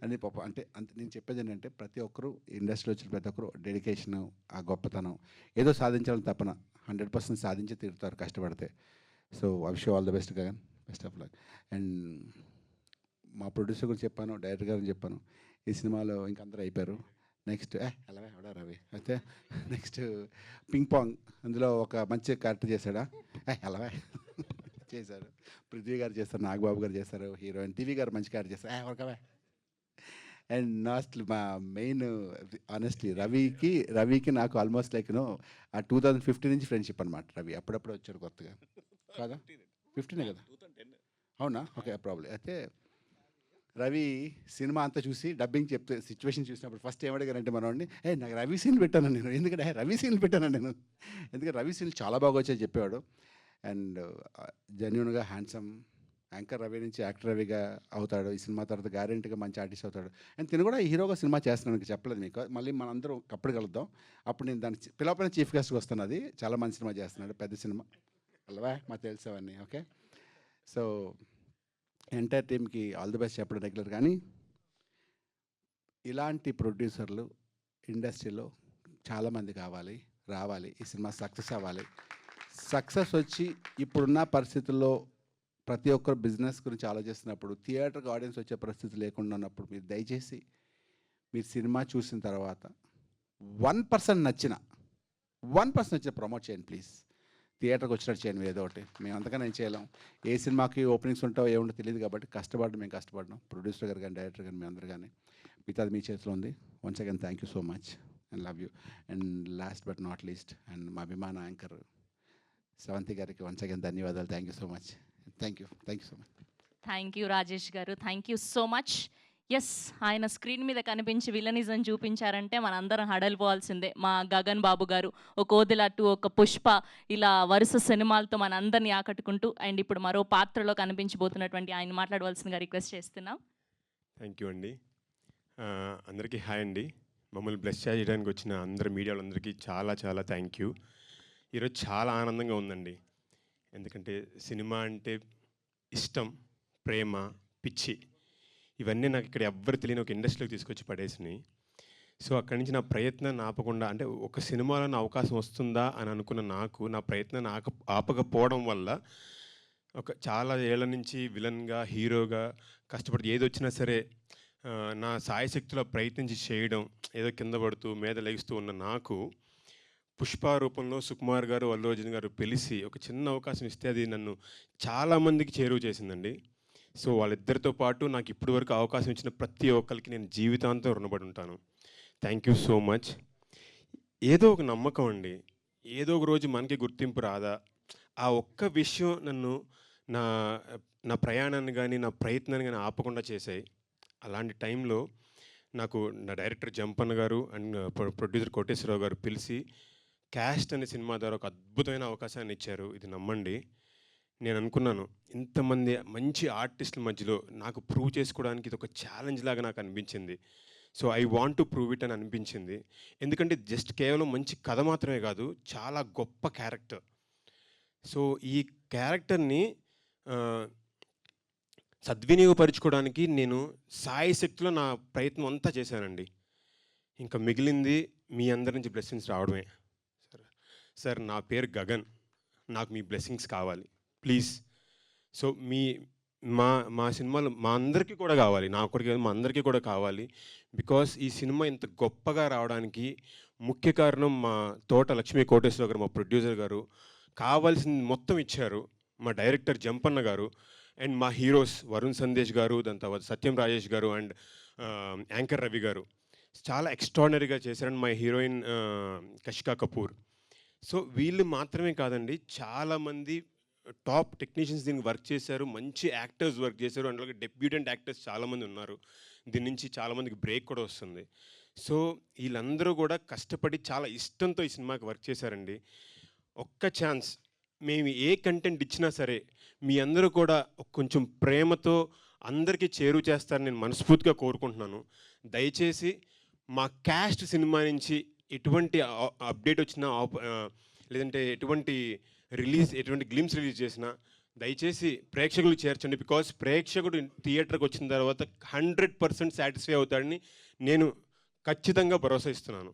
అని పాప అంటే నేను చెప్పేది ఏంటంటే ప్రతి ఒక్కరు ఇండస్ట్రీలో వచ్చిన ప్రతి ఒక్కరు డెడికేషన్ ఆ గొప్పతనం ఏదో సాధించాలని తప్పన 100% సాధించి తీరుతారు కష్టపడితే. So I wish you all the best Gagan, best of luck. And మా ప్రొడ్యూసర్ కూడా చెప్పాను, డైరెక్టర్ గారిని చెప్పాను, ఈ సినిమాలో ఇంకందరూ అయిపోయారు. నెక్స్ట్ ఎలా ఎవడా రవి అయితే నెక్స్ట్ పింగ్ పాంగ్ అందులో ఒక మంచి క్యారెక్టర్ చేశాడా ఎలా చేశారు. పృథ్వీ గారు చేస్తారు, నాగబాబు గారు చేస్తారు, హీరోయిన్ టీవీ గారు మంచి క్యారెక్టర్ చేస్తారు ఒకవే. అండ్ లాస్ట్ మా మెయిన్ ఆనెస్ట్లీ రవికి నాకు ఆల్మోస్ట్ లైక్ ఆ 2015 నుంచి ఫ్రెండ్షిప్ అనమాట. రవి అప్పుడప్పుడు వచ్చాడు కొత్తగా కాదా, 15 కదా, అవునా, ఓకే ప్రాబ్లం. అయితే రవి సినిమా అంతా చూసి డబ్బింగ్ చెప్తే సిచ్యువేషన్ చూసినప్పుడు ఫస్ట్ ఏమడిగారంటే మనవాడిని నాకు రవి సీన్లు పెట్టాను నేను, ఎందుకంటే రవి సీన్లు పెట్టాను నేను, ఎందుకంటే రవి సీన్లు చాలా బాగా వచ్చాయి చెప్పేవాడు. అండ్ జెన్యూన్గా హ్యాండ్సమ్ యాంకర్ రవి నుంచి యాక్టర్ రవిగా అవుతాడు. ఈ సినిమా తర్వాత గ్యారెంటీగా మంచి ఆర్టిస్ట్ అవుతాడు. అండ్ తిను కూడా హీరోగా సినిమా చేస్తున్నాను, చెప్పలేదు మీకు. మళ్ళీ మనందరం కప్పుడు కలుద్దాం, అప్పుడు నేను దాన్ని పిలవపైన చీఫ్ గెస్ట్గా వస్తాను. అది చాలా మంచి సినిమా చేస్తున్నాడు, పెద్ద సినిమా అలవా మాకు తెలిసేవన్నీ. ఓకే, సో ఎంటైర్ టీమ్కి ఆల్ ది బెస్ట్ చెప్పడం రెగ్యులర్. కానీ ఇలాంటి ప్రొడ్యూసర్లు ఇండస్ట్రీలో చాలామంది రావాలి. ఈ సినిమా సక్సెస్ అవ్వాలి. సక్సెస్ వచ్చి ఇప్పుడున్న పరిస్థితుల్లో ప్రతి ఒక్కరు బిజినెస్ గురించి ఆలోచిస్తున్నప్పుడు థియేటర్కి ఆడియన్స్ వచ్చే పరిస్థితి లేకుండా ఉన్నప్పుడు మీరు దయచేసి మీరు సినిమా చూసిన తర్వాత 1% నచ్చిన ప్రమోట్ చేయండి ప్లీజ్. థియేటర్కి వచ్చినట్టు చేయండి ఏదో ఒకటి. మేము అంతకన్నా ఏం చేయలేం. ఏ సినిమాకి ఓపెనింగ్స్ ఉంటావో ఏముంటో తెలియదు కాబట్టి మేము కష్టపడ్డాం. ప్రొడ్యూసర్ గారు కానీ డైరెక్టర్ కానీ మీ అందరు కానీ మిగతాది మీ చేతిలో ఉంది. Once again thank you so much and love you. And last but not least and మా అభిమాన యాంకర్ స్రవంతి గారికి వన్స్ అగైన్ ధన్యవాదాలు. Thank you so much. Thank you so much. Thank you Rajesh గారు, thank you so much. Yes, ఆయన స్క్రీన్ మీద కనిపించి విలనిజం చూపించారంటే మనందరం హడలిపోవాల్సిందే. మా గగన్ బాబు గారు ఒక ఓదిలాటు, ఒక పుష్ప, ఇలా వరుస సినిమాలతో మనందరినీ ఆకట్టుకుంటూ అండ్ ఇప్పుడు మరో పాత్రలో కనిపించబోతున్నటువంటి ఆయన మాట్లాడవలసిందిగా రిక్వెస్ట్ చేస్తున్నాం. థ్యాంక్ యూ అండి. అందరికీ హాయ్ అండి. మమ్మల్ని బ్లెస్ చేయడానికి వచ్చిన అందరు మీడియా వాళ్ళందరికీ చాలా చాలా థ్యాంక్ యూ. ఈరోజు చాలా ఆనందంగా ఉందండి. ఎందుకంటే సినిమా అంటే ఇష్టం, ప్రేమ, పిచ్చి, ఇవన్నీ నాకు ఇక్కడ ఎవ్వరు తెలియని ఒక ఇండస్ట్రీలోకి తీసుకొచ్చి పడేసినాయి. సో అక్కడి నుంచి నా ప్రయత్నాన్ని ఆపకుండా, అంటే ఒక సినిమాలో నా అవకాశం వస్తుందా అని అనుకున్న నాకు నా ప్రయత్నాన్ని ఆపకపోవడం వల్ల చాలా ఏళ్ల నుంచి విలన్గా, హీరోగా కష్టపడి ఏది వచ్చినా సరే నా సాయశక్తిలో ప్రయత్నించి చేయడం, ఏదో కింద పడుతూ మీద లెగుస్తూ ఉన్న నాకు పుష్ప రూపంలో సుకుమార్ గారు, అల్లు అర్జున్ గారు పిలిచి ఒక చిన్న అవకాశం ఇస్తే అది నన్ను చాలామందికి చేరువ చేసిందండి. సో వాళ్ళిద్దరితో పాటు నాకు ఇప్పటి వరకు అవకాశం ఇచ్చిన ప్రతి ఒక్కరికి నేను జీవితాంతం రుణపడి ఉంటాను. Thank you so much. ఏదో ఒక నమ్మకం అండి, ఏదో ఒక రోజు మనకి గుర్తింపు రాదా, ఆ ఒక్క విషయం నన్ను నా ప్రయాణాన్ని కానీ నా ప్రయత్నాన్ని కానీ ఆపకుండా చేశాయి. అలాంటి టైంలో నాకు నా డైరెక్టర్ జంపన్న గారు అండ్ ప్రొడ్యూసర్ కోటేశ్వరరావు గారు పిలిచి క్యాస్ట్ అనే సినిమా ద్వారా ఒక అద్భుతమైన అవకాశాన్ని ఇచ్చారు. ఇది నమ్మండి. నేను అనుకున్నాను ఇంతమంది మంచి ఆర్టిస్టుల మధ్యలో నాకు ప్రూవ్ చేసుకోవడానికి ఇది ఒక ఛాలెంజ్ లాగా నాకు అనిపించింది. So I want to prove it అని అనిపించింది. ఎందుకంటే జస్ట్ కేవలం మంచి కథ మాత్రమే కాదు, చాలా గొప్ప క్యారెక్టర్. సో ఈ క్యారెక్టర్ని సద్వినియోగపరుచుకోవడానికి నేను సాయశక్తిలో నా ప్రయత్నం అంతా చేశానండి. ఇంకా మిగిలింది మీ అందరి నుంచి బ్లెస్సింగ్స్ రావడమే. సార్ నా పేరు గగన్, నాకు మీ బ్లెస్సింగ్స్ కావాలి ప్లీజ్. సో మా సినిమాలు మా అందరికీ కూడా కావాలి, నా ఒక్కడికి మా అందరికీ కూడా కావాలి. బికాస్ ఈ సినిమా ఇంత గొప్పగా రావడానికి ముఖ్య కారణం మా తోట లక్ష్మీ కోటేశ్వర గారు, మా ప్రొడ్యూసర్ గారు కావాల్సింది మొత్తం ఇచ్చారు. మా డైరెక్టర్ జంపన్న గారు అండ్ మా హీరోస్ వరుణ్ సందేశ్ గారు, దాని తర్వాత సత్యం రాజేష్ గారు అండ్ యాంకర్ రవి గారు చాలా ఎక్స్ట్రాడినరీగా చేశారు. అండ్ మా హీరోయిన్ కషికా కపూర్. సో వీళ్ళు మాత్రమే కాదండి, చాలామంది టాప్ టెక్నీషియన్స్ దీనికి వర్క్ చేశారు, మంచి యాక్టర్స్ వర్క్ చేశారు, అండ్ అలాగే డెబ్యూటెంట్ యాక్టర్స్ చాలామంది ఉన్నారు. దీని నుంచి చాలామందికి బ్రేక్ కూడా వస్తుంది. సో వీళ్ళందరూ కూడా కష్టపడి చాలా ఇష్టంతో ఈ సినిమాకి వర్క్ చేశారండి. ఒక్క ఛాన్స్ మేము ఏ కంటెంట్ ఇచ్చినా సరే మీ అందరూ కూడా కొంచెం ప్రేమతో అందరికీ చేరువ చేస్తారని నేను మనస్ఫూర్తిగా కోరుకుంటున్నాను. దయచేసి మా క్యాస్ట్ సినిమా నుంచి ఎటువంటి అప్డేట్ వచ్చినా లేదంటే ఎటువంటి గ్లిమ్స్ రిలీజ్ చేసినా దయచేసి ప్రేక్షకులు చేర్చండి. బికాస్ ప్రేక్షకుడు థియేటర్కి వచ్చిన తర్వాత 100% సాటిస్ఫై అవుతాడని నేను ఖచ్చితంగా భరోసా ఇస్తున్నాను.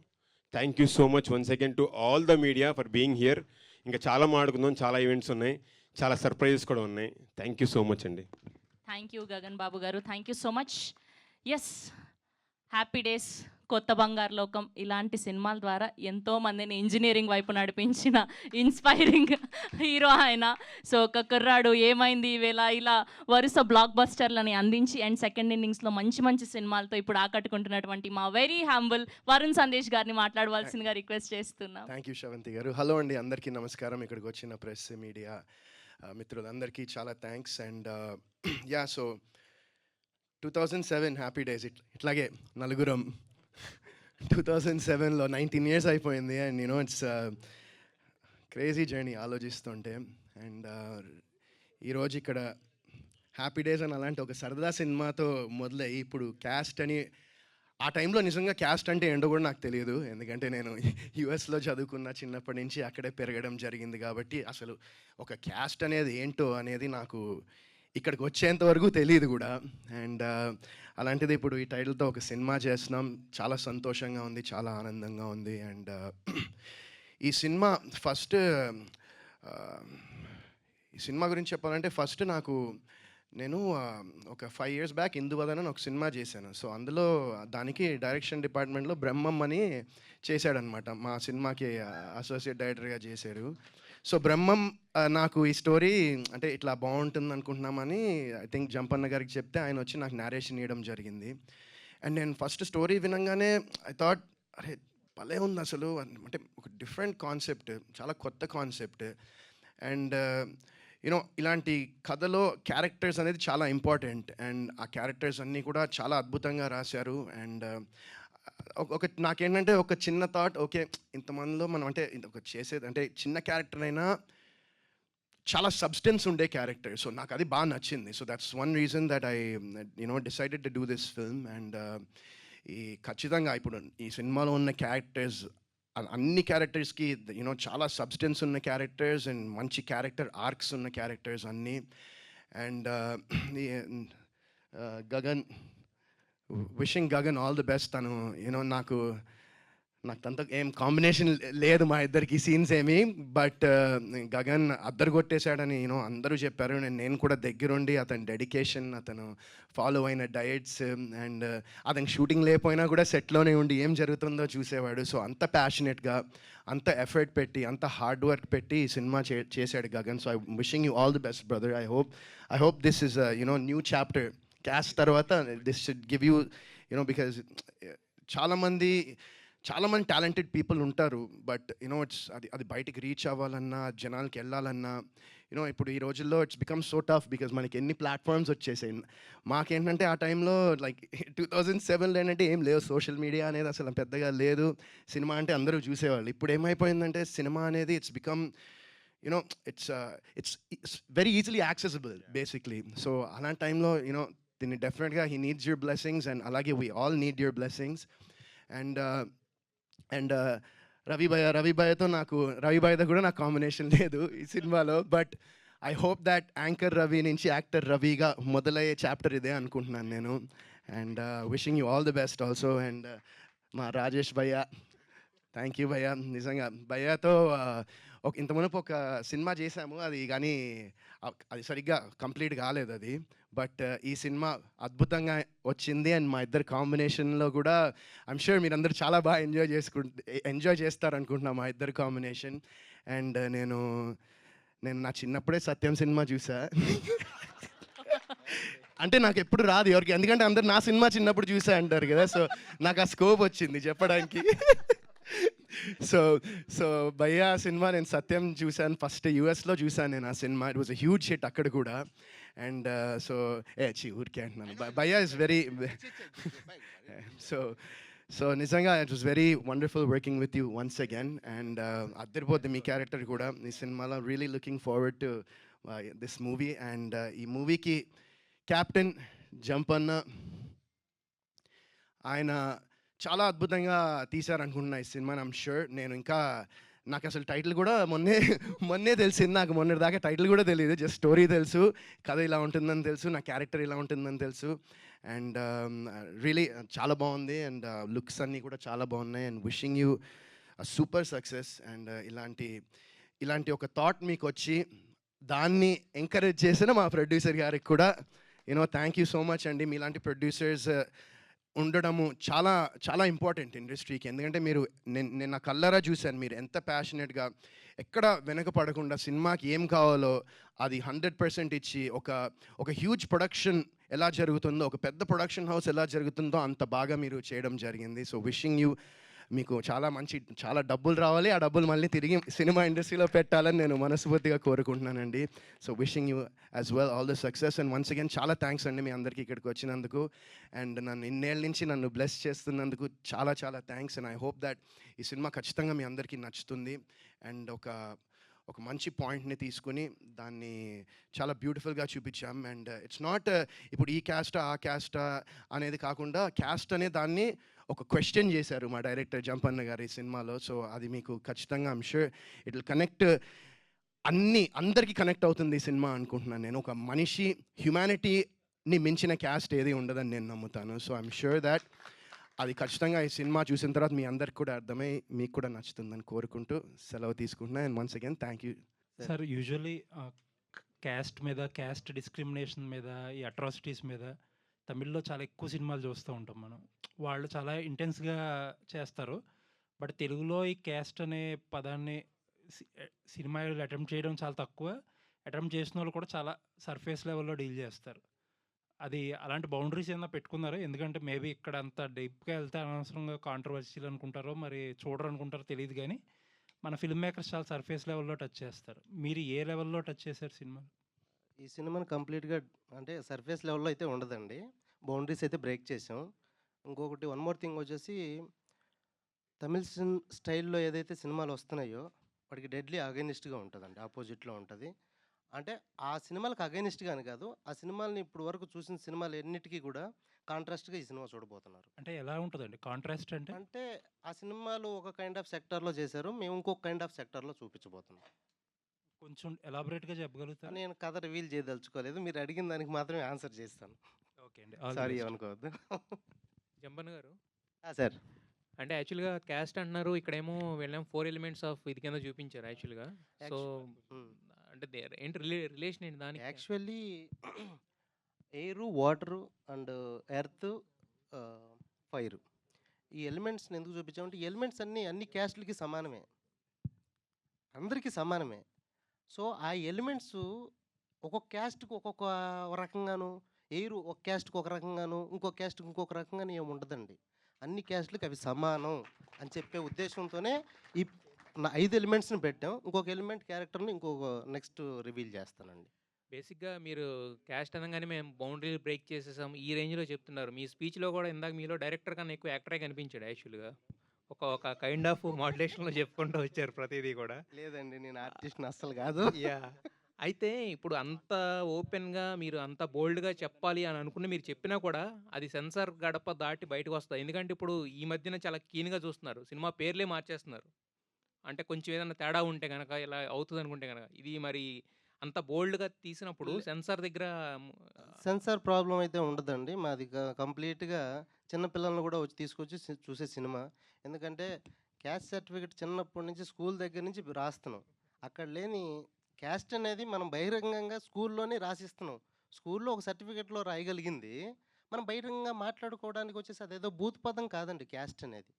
Thank you so much once again to all the media for being here. ఇంకా చాలా మాట్లాడుకుందాం, చాలా ఈవెంట్స్ ఉన్నాయి, చాలా సర్ప్రైజెస్ కూడా ఉన్నాయి. థ్యాంక్ యూ సో మచ్ అండి. థ్యాంక్ యూ గగన్ బాబు గారు, thank you so much. Yes, happy days, Kotha Bangaru లోకం ఇలాంటి సినిమాల ద్వారా ఎంతో మందిని ఇంజనీరింగ్ వైపు నడిపించిన ఇన్స్పైరింగ్ హీరో ఆయన. సో ఒక కుర్రాడు ఏమైంది ఈవేళ ఇలా వరుస బ్లాక్ బస్టర్లని అందించి అండ్ సెకండ్ ఇన్నింగ్స్లో మంచి మంచి సినిమాలతో ఇప్పుడు ఆకట్టుకుంటున్నటువంటి మా వెరీ హంబుల్ వరుణ్ సందేశ్ గారిని మాట్లాడవలసిందిగా రిక్వెస్ట్ చేస్తున్నాం. థ్యాంక్ యూ శ్రవంతి గారు. హలో అండి, అందరికీ నమస్కారం. ఇక్కడికి వచ్చిన ప్రెస్ మీడియా మిత్రులందరికీ చాలా thanks. And yeah, so 2007 happy days. ఇట్లాగే నలుగురం 2007లో 19 years అయిపోయింది. And you know it's crazy journey ఆలోచిస్తుంటే. అండ్ ఈరోజు ఇక్కడ హ్యాపీ డేస్ అని అలాంటి ఒక సరదా సినిమాతో మొదలయ్యి ఇప్పుడు క్యాస్ట్ అని, ఆ టైంలో నిజంగా క్యాస్ట్ అంటే ఏంటో కూడా నాకు తెలియదు. ఎందుకంటే నేను యుఎస్లో చదువుకున్న, చిన్నప్పటి నుంచి అక్కడే పెరగడం జరిగింది. కాబట్టి అసలు ఒక క్యాస్ట్ అనేది ఏంటో అనేది నాకు ఇక్కడికి వచ్చేంత వరకు తెలియదు కూడా. అండ్ అలాంటిది ఇప్పుడు ఈ టైటిల్తో ఒక సినిమా చేస్తున్నాం. చాలా సంతోషంగా ఉంది, చాలా ఆనందంగా ఉంది. అండ్ ఈ సినిమా ఈ సినిమా గురించి చెప్పాలంటే ఫస్ట్ నేను ఒక 5 years బ్యాక్ ఇందువదన అని ఒక సినిమా చేశాను. సో అందులో దానికి డైరెక్షన్ డిపార్ట్మెంట్లో బ్రహ్మం అని చేశాడనమాట. మా సినిమాకి అసోసియేట్ డైరెక్టర్గా చేశారు. సో బ్రహ్మం నాకు ఈ స్టోరీ అంటే ఇట్లా బాగుంటుంది అనుకుంటున్నామని ఐ థింక్ జంపన్న గారికి చెప్తే ఆయన వచ్చి నాకు నేరేషన్ ఇవ్వడం జరిగింది. అండ్ నేను ఫస్ట్ స్టోరీ వినంగానే ఐ థాట్, అరే భలే ఉంది అసలు, అంటే ఒక డిఫరెంట్ కాన్సెప్ట్, చాలా కొత్త కాన్సెప్ట్. అండ్ యూనో ఇలాంటి కథలో క్యారెక్టర్స్ అనేది చాలా ఇంపార్టెంట్. అండ్ ఆ క్యారెక్టర్స్ అన్నీ కూడా చాలా అద్భుతంగా రాశారు. అండ్ నాకేంటంటే ఒక చిన్న థాట్, ఓకే ఇంతమందిలో మనం అంటే ఒక చేసేది అంటే చిన్న క్యారెక్టర్ అయినా చాలా సబ్స్టెన్స్ ఉండే క్యారెక్టర్. సో నాకు అది బాగా నచ్చింది. So that's one reason that I decided to do this film. And ఈ ఖచ్చితంగా ఇప్పుడు ఈ సినిమాలో ఉన్న క్యారెక్టర్స్ అన్ని క్యారెక్టర్స్కి చాలా సబ్స్టెన్స్ ఉన్న క్యారెక్టర్స్ అండ్ మంచి క్యారెక్టర్ ఆర్క్స్ ఉన్న క్యారెక్టర్స్ అన్నీ. And Gagan, wishing Gagan all the best. తను నాకు తనతో ఏం కాంబినేషన్ లేదు మా ఇద్దరికి సీన్స్ ఏమి, బట్ గగన్ అద్దరు కొట్టేశాడని అందరూ చెప్పారు. నేను కూడా దగ్గరుండి అతని డెడికేషన్, అతను ఫాలో అయిన డయట్స్ అండ్ అతను షూటింగ్ లేకపోయినా కూడా సెట్లోనే ఉండి ఏం జరుగుతుందో చూసేవాడు. సో అంత ప్యాషనెట్గా, అంత ఎఫర్ట్ పెట్టి, అంత హార్డ్ వర్క్ పెట్టి ఈ సినిమా చేశాడు Gagan. So I wishing you all the best brother. I hope this is new chapter. Cast తర్వాత this should give you because చాలామంది టాలెంటెడ్ పీపుల్ ఉంటారు. బట్ అది బయటికి రీచ్ అవ్వాలన్నా, జనాలకి వెళ్ళాలన్నా ఇప్పుడు ఈ రోజుల్లో it's become so tough because మనకి ఎన్ని ప్లాట్ఫామ్స్ వచ్చేసాయి. మాకేంటంటే ఆ టైంలో లైక్ 2007లో ఏంటంటే ఏం లేవు, సోషల్ మీడియా అనేది అసలు పెద్దగా లేదు. సినిమా అంటే అందరూ చూసేవాళ్ళు. ఇప్పుడు ఏమైపోయిందంటే సినిమా అనేది it's become it's very easily accessible basically. So అలాంటి టైంలో దీన్ని డెఫినెట్గా he needs your blessings and అలాగే we all need your blessings. And Ravi భయ్యతో కూడా నాకు కాంబినేషన్ లేదు ఈ సినిమాలో. But I hope that anchor Ravi నుంచి యాక్టర్ రవిగా మొదలయ్యే చాప్టర్ ఇదే అనుకుంటున్నాను నేను. And wishing you all the best also. And మా రాజేష్ భయ్య, థ్యాంక్ యూ భయ్య. నిజంగా భయ్యతో ఇంతమునుపు ఒక సినిమా చేశాము, అది కానీ అది సరిగ్గా కంప్లీట్ కాలేదు అది. బట్ ఈ సినిమా అద్భుతంగా వచ్చింది. అండ్ మా ఇద్దరు కాంబినేషన్లో కూడా ఐమ్ షూర్ మీరందరూ చాలా బాగా ఎంజాయ్ చేస్తారనుకుంటున్నా మా ఇద్దరు కాంబినేషన్. అండ్ నేను నా చిన్నప్పుడే సత్యం సినిమా చూసా. అంటే నాకు ఎప్పుడు రాదు ఎవరికి, ఎందుకంటే అందరు నా సినిమా చిన్నప్పుడు చూసా అంటారు కదా. సో నాకు ఆ స్కోప్ వచ్చింది చెప్పడానికి. సో భయ్యా సినిమా నేను సత్యం చూశాను, ఫస్ట్ యూఎస్లో చూశాను నేను ఆ సినిమా. It was a huge hit అక్కడ కూడా. అండ్ సో ఊరికే అంటున్నాను, భయ్యా ఇస్ వెరీ సో నిజంగా it was very wonderful working with you once again and అద్దరిపోద్ది మీ క్యారెక్టర్ కూడా ఈ సినిమాలో really looking forward to this movie and ఈ మూవీకి కెప్టెన్ జంపన్న ఆయన చాలా అద్భుతంగా తీశారనుకుంటున్నా ఈ సినిమాని. I'm sure. నేను ఇంకా నాకు అసలు టైటిల్ కూడా మొన్నే తెలిసింది. నాకు మొన్నటి దాకా టైటిల్ కూడా తెలియదు, జస్ట్ స్టోరీ తెలుసు, కథ ఇలా ఉంటుందని తెలుసు, నా క్యారెక్టర్ ఇలా ఉంటుందని తెలుసు. అండ్ రియలీ చాలా బాగుంది అండ్ లుక్స్ అన్నీ కూడా చాలా బాగున్నాయి and wishing you super success. And ఇలాంటి ఒక థాట్ మీకు వచ్చి దాన్ని ఎంకరేజ్ చేసిన మా ప్రొడ్యూసర్ గారికి కూడా థ్యాంక్ యూ సో మచ్ అండి. మీలాంటి ప్రొడ్యూసర్స్ ఉండడము చాలా చాలా ఇంపార్టెంట్ ఇండస్ట్రీకి. ఎందుకంటే మీరు నేను నా కళ్ళారా చూశాను మీరు ఎంత ప్యాషనెట్గా ఎక్కడ వెనకపడకుండా సినిమాకి ఏం కావాలో అది 100% ఇచ్చి ఒక హ్యూజ్ ప్రొడక్షన్ ఎలా జరుగుతుందో, ఒక పెద్ద ప్రొడక్షన్ హౌస్ ఎలా జరుగుతుందో అంత బాగా మీరు చేయడం జరిగింది. సో విషింగ్ యూ మీకు చాలా డబ్బులు రావాలి, ఆ డబ్బులు మళ్ళీ తిరిగి సినిమా ఇండస్ట్రీలో పెట్టాలని నేను మనస్ఫూర్తిగా కోరుకుంటున్నానండి. So wishing you as well all the success and once again చాలా థ్యాంక్స్ అండి మీ అందరికీ ఇక్కడికి వచ్చినందుకు అండ్ ఇన్నేళ్ళ నుంచి నన్ను బ్లెస్ చేస్తున్నందుకు చాలా చాలా thanks. And I hope that ఈ సినిమా ఖచ్చితంగా మీ అందరికీ నచ్చుతుంది అండ్ ఒక మంచి పాయింట్ని తీసుకుని దాన్ని చాలా బ్యూటిఫుల్గా చూపించాం. అండ్ ఇట్స్ నాట్ ఇప్పుడు ఈ క్యాస్టా ఆ క్యాస్టా అనేది కాకుండా క్యాస్ట్ అనే దాన్ని ఒక క్వశ్చన్ చేశారు మా డైరెక్టర్ జంపన్న గారు ఈ సినిమాలో. సో అది మీకు ఖచ్చితంగా I'm sure it will connect, అందరికీ కనెక్ట్ అవుతుంది ఈ సినిమా అనుకుంటున్నాను నేను. ఒక మనిషి హ్యుమానిటీని మించిన క్యాస్ట్ ఏది ఉండదని నేను నమ్ముతాను. సో ఐమ్ షూర్ దాట్ అది ఖచ్చితంగా ఈ సినిమా చూసిన తర్వాత మీ అందరికి కూడా అర్థమై మీకు కూడా నచ్చుతుందని కోరుకుంటూ సెలవు తీసుకుంటున్నాను. And once again thank you sir. Usually caste discrimination మీద, ఈ అట్రాసిటీస్ మీద తమిళ్లో చాలా ఎక్కువ సినిమాలు చూస్తూ ఉంటాం మనం. వాళ్ళు చాలా ఇంటెన్స్గా చేస్తారు. బట్ తెలుగులో ఈ క్యాస్ట్ అనే పదాన్ని సినిమాలు అటెంప్ట్ చేయడం చాలా తక్కువ. అటెంప్ట్ చేసిన వాళ్ళు కూడా చాలా సర్ఫేస్ లెవెల్లో డీల్ చేస్తారు. అది అలాంటి బౌండరీస్ ఏమైనా పెట్టుకున్నారో? ఎందుకంటే మేబీ ఇక్కడ అంత డీప్గా వెళ్తే అనవసరంగా కాంట్రవర్సీలు అనుకుంటారో మరి చూడరు అనుకుంటారో తెలియదు, కానీ మన ఫిల్మ్ మేకర్స్ చాలా సర్ఫేస్ లెవెల్లో టచ్ చేస్తారు. మీరు ఏ లెవెల్లో టచ్ చేశారు సినిమా? ఈ సినిమాని కంప్లీట్గా అంటే సర్ఫేస్ లెవెల్లో అయితే ఉండదండి, బౌండరీస్ అయితే బ్రేక్ చేసాం. ఇంకొకటి వన్ మోర్ థింగ్ వచ్చేసి తమిళ్ స్టైల్లో ఏదైతే సినిమాలు వస్తున్నాయో వాటికి డెడ్లీ అగైనిస్ట్గా ఉంటుందండి, ఆపోజిట్లో ఉంటుంది. అంటే ఆ సినిమాలకు అగైనిస్ట్గా అని కాదు, ఆ సినిమాలని ఇప్పుడు వరకు చూసిన సినిమాలు ఎన్నిటికీ కూడా కాంట్రాస్ట్గా ఈ సినిమా చూడబోతున్నారు. అంటే ఎలా ఉంటుందండి కాంట్రాస్ట్? అంటే ఆ సినిమాలు ఒక కైండ్ ఆఫ్ సెక్టార్లో చేశారు, మేము ఇంకొక కైండ్ ఆఫ్ సెక్టార్లో చూపించబోతున్నాం. కొంచెం ఎలాబొరేట్గా చెప్పగలుగుతారు? నేను కథ రివీల్ చేయదలుచుకోలేదు, మీరు అడిగిన దానికి మాత్రమే ఆన్సర్ చేస్తాను. ఓకే అండి, సారీ అనుకోవద్దు. జంపన్న గారు, సార్ అంటే యాక్చువల్గా క్యాస్ట్ అంటున్నారు, ఇక్కడేమో వీళ్ళేమో 4 ఎలిమెంట్స్ ఆఫ్ ఇది కింద చూపించారు యాక్చువల్గా. సో అంటే ఏంటి రిలేషన్ ఏంటి దానికి? Actually air, water and earth, fire, ఈ ఎలిమెంట్స్ని ఎందుకు చూపించామంటే ఈ ఎలిమెంట్స్ అన్ని క్యాస్ట్లకి సమానమే, అందరికీ సమానమే. సో ఆ ఎలిమెంట్స్ ఒక్కొక్క క్యాస్ట్కి ఒక్కొక్క రకంగాను, ఎయిర్ ఒక క్యాస్ట్కి ఒక రకంగాను, ఇంకొక క్యాస్ట్కి ఇంకొక రకంగాను ఏమి ఉండదండి. అన్ని క్యాస్ట్లకి అవి సమానం అని చెప్పే ఉద్దేశంతోనే ఈ 5 ఎలిమెంట్స్ని పెట్టాం. ఇంకొక ఎలిమెంట్ క్యారెక్టర్ని ఇంకొక నెక్స్ట్ రివీల్ చేస్తానండి. బేసిక్గా మీరు క్యాస్ట్ అనగానే మేము బౌండరీలు బ్రేక్ చేసేసాం ఈ రేంజ్లో చెప్తున్నారు. మీ స్పీచ్లో కూడా ఇందాక మీలో డైరెక్టర్ కన్నా ఎక్కువ యాక్టరే కనిపించాడు యాక్చువల్గా. ఒక కైండ్ ఆఫ్ మాడ్యులేషన్లో చెప్పుకుంటూ వచ్చారు ప్రతిదీ కూడా. లేదండి, నేను ఆర్టిస్ట్ని అస్సలు కాదు. యా, అయితే ఇప్పుడు అంత ఓపెన్గా మీరు అంత బోల్డ్గా చెప్పాలి అని అనుకుని మీరు చెప్పినా కూడా అది సెన్సార్ గడప దాటి బయటకు వస్తుంది. ఎందుకంటే ఇప్పుడు ఈ మధ్యన చాలా కీన్గా చూస్తున్నారు, సినిమా పేర్లే మార్చేస్తున్నారు. అంటే కొంచెం ఏదైనా తేడా ఉంటే కనుక ఇలా అవుతుంది అనుకుంటే కనుక, ఇది మరి అంత బోల్డ్గా తీసినప్పుడు సెన్సార్ దగ్గర సెన్సార్ ప్రాబ్లం అయితే ఉండదండి. మాది కంప్లీట్గా చిన్నపిల్లలను కూడా వచ్చి తీసుకొచ్చి చూసే సినిమా. ఎందుకంటే క్యాస్ట్ సర్టిఫికేట్ చిన్నప్పటి నుంచి స్కూల్ దగ్గర నుంచి రాస్తున్నాం. అక్కడ లేని క్యాస్ట్ అనేది మనం బహిరంగంగా స్కూల్లోనే రాసిస్తున్నాం. స్కూల్లో ఒక సర్టిఫికేట్లో రాయగలిగింది మనం బహిరంగంగా మాట్లాడుకోవడానికి వచ్చేసి అదేదో భూత పదం కాదండి. క్యాస్ట్ అనేది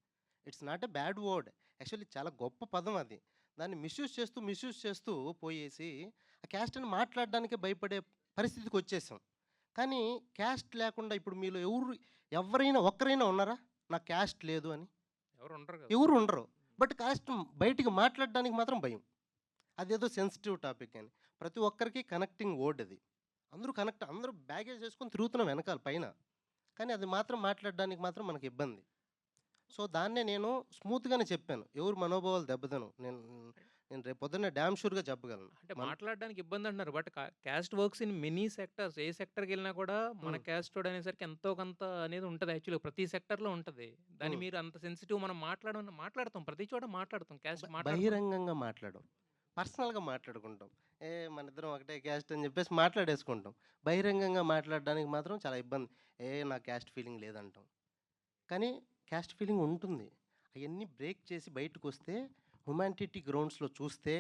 it's not a bad word, actually చాలా గొప్ప పదం అది. దాన్ని మిస్యూజ్ చేస్తూ పోయేసి ఆ క్యాస్ట్ అని మాట్లాడడానికే భయపడే పరిస్థితికి వచ్చేసాం. కానీ క్యాస్ట్ లేకుండా ఇప్పుడు మీలో ఎవరైనా ఒక్కరైనా ఉన్నారా నాకు క్యాస్ట్ లేదు అని? ఎవరు ఉండరు. బట్ క్యాస్ట్ బయటికి మాట్లాడడానికి మాత్రం భయం. అదేదో సెన్సిటివ్ టాపిక్ అని ప్రతి ఒక్కరికి కనెక్టింగ్ వర్డ్ అది. అందరూ బ్యాగేజ్ చేసుకొని తిరుగుతున్నాం వెనకాల పైన, కానీ అది మాత్రం మాట్లాడడానికి మాత్రం మనకి ఇబ్బంది. సో దాన్నే నేను స్మూత్గానే చెప్పాను, ఎవరు మనోభావాలు దెబ్బతను. నేను నేను రేపు పొద్దున్నే డ్యామ్ షూర్గా చెప్పగలను. అంటే మాట్లాడడానికి ఇబ్బంది అంటున్నారు. But caste works in many sectors. ఏ సెక్టర్కి వెళ్ళినా కూడా మన క్యాస్ట్ వాడు అనేసరికి ఎంతో కొంత అనేది ఉంటుంది. యాక్చువల్గా ప్రతి సెక్టర్లో ఉంటుంది. దాన్ని మీరు అంత సెన్సిటివ్ మనం మాట్లాడతాం, ప్రతి చోట మాట్లాడతాం, క్యాస్ట్ బహిరంగంగా మాట్లాడడం, పర్సనల్గా మాట్లాడుకుంటాం. మన ఇద్దరం ఒకటే క్యాస్ట్ అని చెప్పేసి మాట్లాడేసుకుంటాం. బహిరంగంగా మాట్లాడడానికి మాత్రం చాలా ఇబ్బంది. నా క్యాస్ట్ ఫీలింగ్ లేదంటాం. కానీ క్యాస్ట్ ఫీలింగ్ ఉంటుంది. అవన్నీ బ్రేక్ చేసి బయటకు వస్తే హ్యుమానిటీ గ్రౌండ్స్లో చూస్తే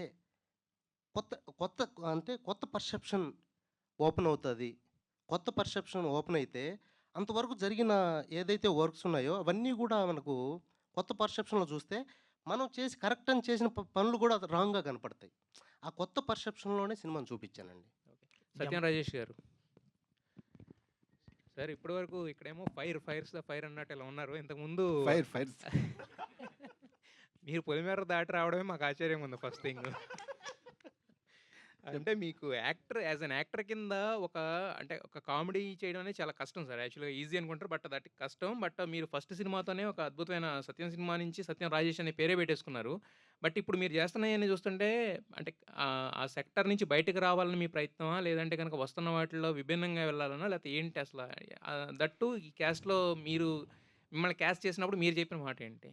కొత్త కొత్త అంటే కొత్త పర్సెప్షన్ ఓపెన్ అవుతుంది. కొత్త పర్సెప్షన్ ఓపెన్ అయితే అంతవరకు జరిగిన ఏదైతే వర్క్స్ ఉన్నాయో అవన్నీ కూడా మనకు కొత్త పర్సెప్షన్లో చూస్తే మనం చేసి కరెక్ట్ అని చేసిన పనులు కూడా రాంగ్గా కనపడతాయి. ఆ కొత్త పర్సెప్షన్లోనే సినిమాని చూపించానండి. సత్యం రాజేష్ గారు సార్, ఇప్పటి వరకు ఇక్కడేమో ఫైర్స్ ద ఫైర్ అన్నట్టు ఇలా ఉన్నారు. ఇంతకుముందు ఫైర్స్ మీరు పొలిమేర దాటి రావడమే మాకు ఆశ్చర్యంగా ఉంది ఫస్ట్ థింగ్. అంటే మీకు యాజ్ అన్ యాక్టర్ కింద ఒక కామెడీ చేయడం అనేది చాలా కష్టం సార్. యాక్చువల్గా ఈజీ అనుకుంటారు, బట్ దట్ కష్టం. బట్ మీరు ఫస్ట్ సినిమాతోనే ఒక అద్భుతమైన సత్యం సినిమా నుంచి సత్యం రాజేష్ అనే పేరే పెట్టేసుకున్నారు. బట్ ఇప్పుడు మీరు చేస్తున్నాయని చూస్తుంటే అంటే ఆ సెక్టర్ నుంచి బయటకు రావాలని మీ ప్రయత్నమా, లేదంటే కనుక వస్తున్న వాటిలో విభిన్నంగా వెళ్ళాలన్నా, లేకపోతే ఏంటి అసలు? దట్టు ఈ క్యాస్ట్లో మిమ్మల్ని క్యాస్ట్ చేసినప్పుడు మీరు చెప్పిన మాట ఏంటి?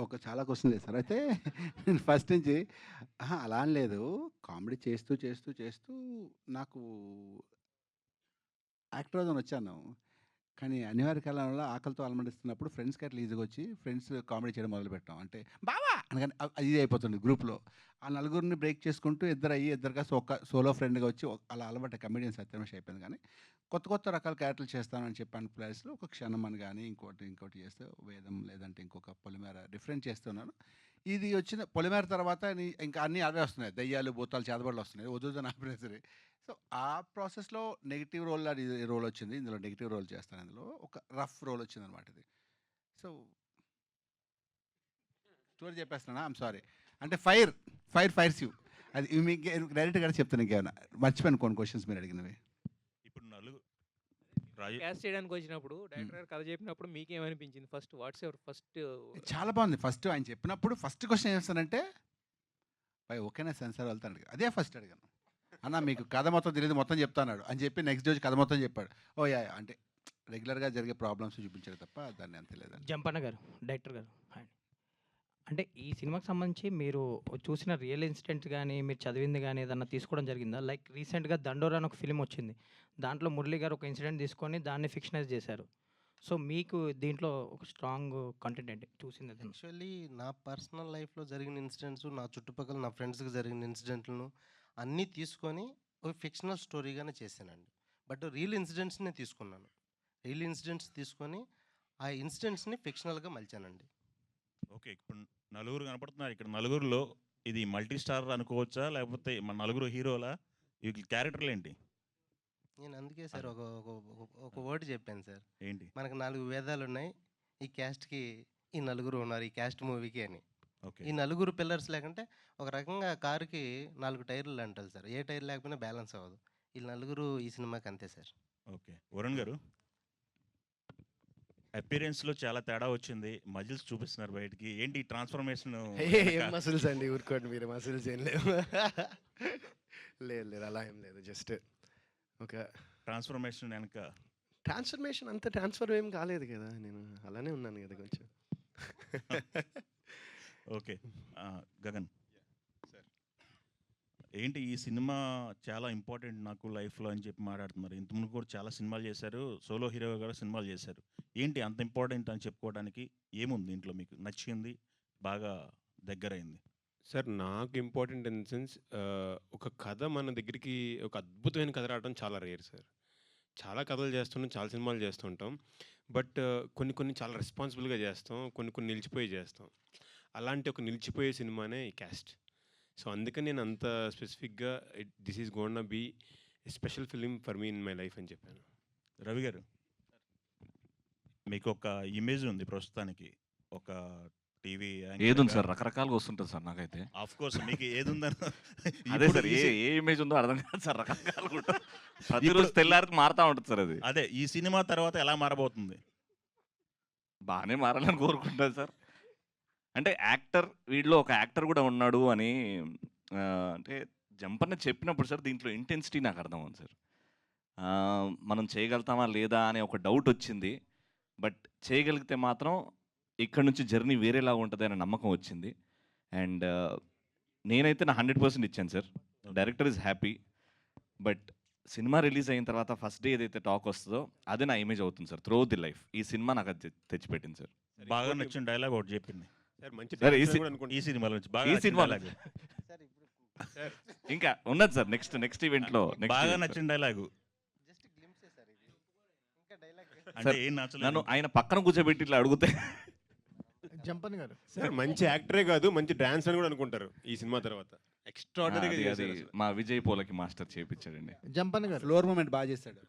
ఒక చాలా క్వశ్చన్ లేదు సార్. అయితే నేను ఫస్ట్ నుంచి అలా అని లేదు. కామెడీ చేస్తూ చేస్తూ చేస్తూ నాకు యాక్టర్ అవుదామని వచ్చాను. కానీ అనివార్య కారణాల ఆకలితో అలమటిస్తున్నప్పుడు ఫ్రెండ్స్కి అట్లా ఈజీగా వచ్చి ఫ్రెండ్స్ కామెడీ చేయడం మొదలుపెట్టాం. అంటే బావా అనగానే అది అయిపోతుంది గ్రూప్లో. ఆ నలుగురిని బ్రేక్ చేసుకుంటూ ఇద్దరు కాస్త ఒక సోలో ఫ్రెండ్గా వచ్చి అలా అలవాటు కమెడియన్ సత్యమేష్ అయిపోయింది. కానీ కొత్త రకాల క్యారెక్టర్లు చేస్తానని చెప్పాను ప్లేస్లో ఒక క్షణం అని కానీ ఇంకోటి చేస్తే వేదం, లేదంటే ఇంకొక పొలిమేర డిఫరెంట్ చేస్తున్నాను. ఇది వచ్చిన పొలిమేర తర్వాత ఇంకా అన్నీ అవే వస్తున్నాయి, దయ్యాలు భూతాలు చేతబడులు వస్తున్నాయి, వదులుదని ఆపినా సరే. సో ఆ ప్రాసెస్లో నెగిటివ్ రోల్ వచ్చింది. ఇందులో నెగిటివ్ రోల్ చేస్తాను. ఇందులో ఒక రఫ్ రోల్ వచ్చింది అనమాట ఇది. సో స్టోరీ చెప్పేస్తున్నా, ఐమ్ సారీ. అంటే ఫైర్స్ యూ, అది మీకు డైరెక్ట్గా చెప్తాను. ఇంకేమైనా మర్చిపోయాను కొన్ని క్వశ్చన్స్ మీరు అడిగినవి. ఇప్పుడు క్యాస్ట్ చేయడానికి వచ్చినప్పుడు డైరెక్టర్ గారు కథ చెప్పినప్పుడు మీకేమనిపించింది? First what's your first? చాలా బాగుంది. ఫస్ట్ ఆయన చెప్పినప్పుడు ఫస్ట్ క్వశ్చన్ ఏం చేస్తానంటే, పై ఓకేనా సెన్సార్ వెళ్తాను అడిగా. అదే ఫస్ట్ అడిగాను, అన్న మీకు కథ మొత్తం తెలియదు, మొత్తం చెప్తాన్నాడు అని చెప్పి నెక్స్ట్ రోజు కథ మొత్తం చెప్పాడు. యా అంటే రెగ్యులర్గా జరిగే ప్రాబ్లమ్స్ చూపించాడు తప్ప దాన్ని అంత లేదు. జంపన్న గారు, డైరెక్టర్ గారు, అంటే ఈ సినిమాకి సంబంధించి మీరు చూసిన రియల్ ఇన్సిడెంట్స్ కానీ, మీరు చదివింది కానీ ఏదన్నా తీసుకోవడం జరిగిందా? లైక్ రీసెంట్గా దండోరా అని ఒక ఫిలిం వచ్చింది. దాంట్లో మురళి గారు ఒక ఇన్సిడెంట్ తీసుకొని దాన్ని ఫిక్షనైజ్ చేశారు. సో మీకు దీంట్లో ఒక స్ట్రాంగ్ కంటెంట్ ఏంటి చూసింది? యాక్చువల్లీ నా పర్సనల్ లైఫ్లో జరిగిన ఇన్సిడెంట్స్, నా చుట్టుపక్కల నా ఫ్రెండ్స్కి జరిగిన ఇన్సిడెంట్లను అన్నీ తీసుకొని ఒక ఫిక్షనల్ స్టోరీగానే చేశానండి. బట్ రియల్ ఇన్సిడెంట్స్నే తీసుకున్నాను. రియల్ ఇన్సిడెంట్స్ తీసుకొని ఆ ఇన్సిడెంట్స్ని ఫిక్షనల్గా మలిచానండి. ఓకే, ఇప్పుడు నలుగురు కనపడుతున్నారు ఇక్కడ. నలుగురిలో ఇది మల్టీ స్టార్ అనుకోవచ్చా, లేకపోతే మన నలుగురు హీరోలా? ఈ క్యారెక్టర్లు ఏంటి? నేను అందుకే సార్ ఒక వర్డ్ చెప్పాను సార్. ఏంటి? మనకు 4 వేదాలు ఉన్నాయి, ఈ క్యాస్ట్కి ఈ నలుగురు ఉన్నారు, ఈ క్యాస్ట్ మూవీకి అని. ఓకే, ఈ నలుగురు పిల్లర్స్ లేకుంటే ఒక రకంగా కారుకి 4 టైర్లు అంటారు సార్. ఏ టైర్ లేకపోయినా బ్యాలెన్స్ అవ్వదు. ఈ నలుగురు ఈ సినిమాకి అంతే సార్. ఓకే. వరుణ్ గారు, అపీరెన్స్లో చాలా తేడా వచ్చింది, మజిల్స్ చూపిస్తున్నారు బయటికి. ఏంటి ట్రాన్స్ఫర్మేషన్? ఏం మసిల్స్ అండి, ఊరుకోండి మీరు. మసిల్స్ ఏం లేవు. లేదు అలా ఏం లేదు. జస్ట్ ఒక ట్రాన్స్ఫర్మేషన్ వెనక ట్రాన్స్ఫర్మేషన్, అంత ట్రాన్స్ఫర్ ఏం కాలేదు కదా, నేను అలానే ఉన్నాను కదా కొంచెం. ఓకే. గగన్ సార్, ఏంటి ఈ సినిమా చాలా ఇంపార్టెంట్ నాకు లైఫ్లో అని చెప్పి మాట్లాడుతున్నారు. ఇంతకుముందు కూడా చాలా సినిమాలు చేశారు, సోలో హీరోగా కూడా సినిమాలు చేశారు. ఏంటి అంత ఇంపార్టెంట్ అని చెప్పుకోవడానికి ఏముంది దీంట్లో మీకు నచ్చింది, బాగా దగ్గరైంది? సార్ నాకు ఇంపార్టెంట్ ఇన్ ద సెన్స్, ఒక కథ మన దగ్గరికి ఒక అద్భుతమైన కథ రావడం చాలా రేర్ సార్. చాలా కథలు చేస్తుంటాం, చాలా సినిమాలు చేస్తుంటాం, బట్ కొన్ని చాలా రెస్పాన్సిబుల్గా చేస్తాం, కొన్ని నిలిచిపోయి చేస్తాం. అలాంటి ఒక నిలిచిపోయే సినిమానే ఈ క్యాస్ట్. సో అందుకని నేను అంత స్పెసిఫిక్గా this is gonna be special film for me in my life అని చెప్పాను. రవి గారు, మీకు ఒక ఇమేజ్ ఉంది ప్రస్తుతానికి, ఒక టీవీ ఏదుంది సార్? రకరకాలుగా వస్తుంటుంది సార్ నాకైతే. ఆఫ్ కోర్స్ మీకు ఏది ఉందని అదే సార్, ఏ ఇమేజ్ ఉందో అర్థం కాదు సార్. రకరకాలుగా ఉంటుంది, ప్రతిరోజు తెల్లారికి మారుతూ ఉంటుంది సార్ అది. అదే ఈ సినిమా తర్వాత ఎలా మారబోతుంది? బాగానే మారాలని కోరుకుంటాను సార్. అంటే యాక్టర్ వీడిలో ఒక యాక్టర్ కూడా ఉన్నాడు అని అంటే జంపన్న చెప్పినప్పుడు సార్ దీంట్లో ఇంటెన్సిటీ నాకు అర్థమవుతుంది సార్. మనం చేయగలుగుతామా లేదా అనే ఒక డౌట్ వచ్చింది. బట్ చేయగలిగితే మాత్రం ఇక్కడ నుంచి జర్నీ వేరేలా ఉంటుంది అనే నమ్మకం వచ్చింది. అండ్ నేనైతే నా 100% ఇచ్చాను sir. Director is happy. But cinema release అయిన తర్వాత ఫస్ట్ డే ఏదైతే టాక్ వస్తుందో అదే నా ఇమేజ్ అవుతుంది సార్ త్రూ ది లైఫ్. ఈ సినిమా నాకు అది తెచ్చిపెట్టింది సార్. బాగా నచ్చిన డైలాగ్ ఒకటి చెప్పింది సార్ మంచి సార్, ఈ సినిమాలో నుంచి బాగా ఈ నచ్చిన సినిమా dialogue. ఇంకా ఉన్నది సార్ నెక్స్ట్ ఈవెంట్లో బాగా నచ్చిన డైలాగు అంటే సార్, ఏం నన్ను నచ్చలేదు. ఆయన పక్కన కూర్చోబెట్టి ఇట్లా అడిగితే జంపన్ గారు సార్ మంచి యాక్టరే కాదు మంచి డాన్స్ అని కూడా అనుకుంటారు ఈ సినిమా తర్వాత. ఎక్స్ట్రాడనరీగా అది చేశారు అసలు. మా విజయ్ పోలకి మాస్టర్ చేయించాడండి. జంపన్ గారు ఫ్లోర్ మూమెంట్ బాగా చేశాడు.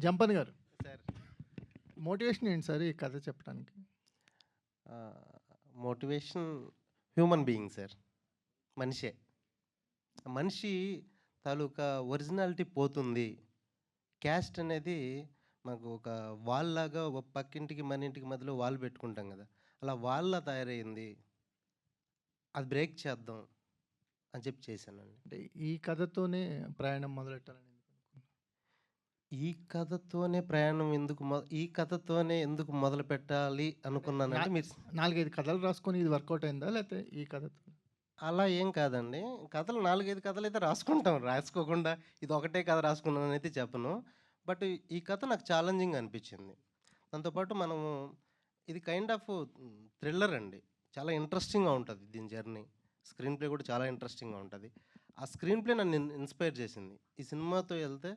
జంపన్ గారు మోటివేషన్ ఏంటి సార్ ఈ కథ చెప్పడానికి? Motivation human being sir. మనిషే. మనిషి తాలూకా ఒరిజినాలిటీ పోతుంది. క్యాస్ట్ అనేది మాకు ఒక వాల్ లాగా ఒక పక్కింటికి మన ఇంటికి మధ్యలో వాల్ పెట్టుకుంటాం కదా, అలా వాల్లా తయారైంది. అది బ్రేక్ చేద్దాం అని చెప్పి చేశానండి. అంటే ఈ కథతోనే ప్రయాణం మొదలెట్టాలని ఈ కథతోనే ప్రయాణం ఈ కథతోనే ఎందుకు మొదలు పెట్టాలి అనుకున్నానంటే మీరు 4-5 కథలు రాసుకొని ఇది వర్కౌట్ అయిందా, లేకపోతే ఈ కథతో? అలా ఏం కాదండి. కథలు 4-5 కథలు అయితే రాసుకుంటాం. రాసుకోకుండా ఇది ఒకటే కథ రాసుకున్నాను అయితే చెప్పను. బట్ ఈ కథ నాకు ఛాలెంజింగ్ అనిపించింది. దాంతోపాటు మనము ఇది కైండ్ ఆఫ్ థ్రిల్లర్ అండి. చాలా ఇంట్రెస్టింగ్గా ఉంటుంది దీని జర్నీ. స్క్రీన్ ప్లే కూడా చాలా ఇంట్రెస్టింగ్గా ఉంటుంది. ఆ స్క్రీన్ ప్లే నన్ను ఇన్స్పైర్ చేసింది. ఈ సినిమాతో వెళ్తే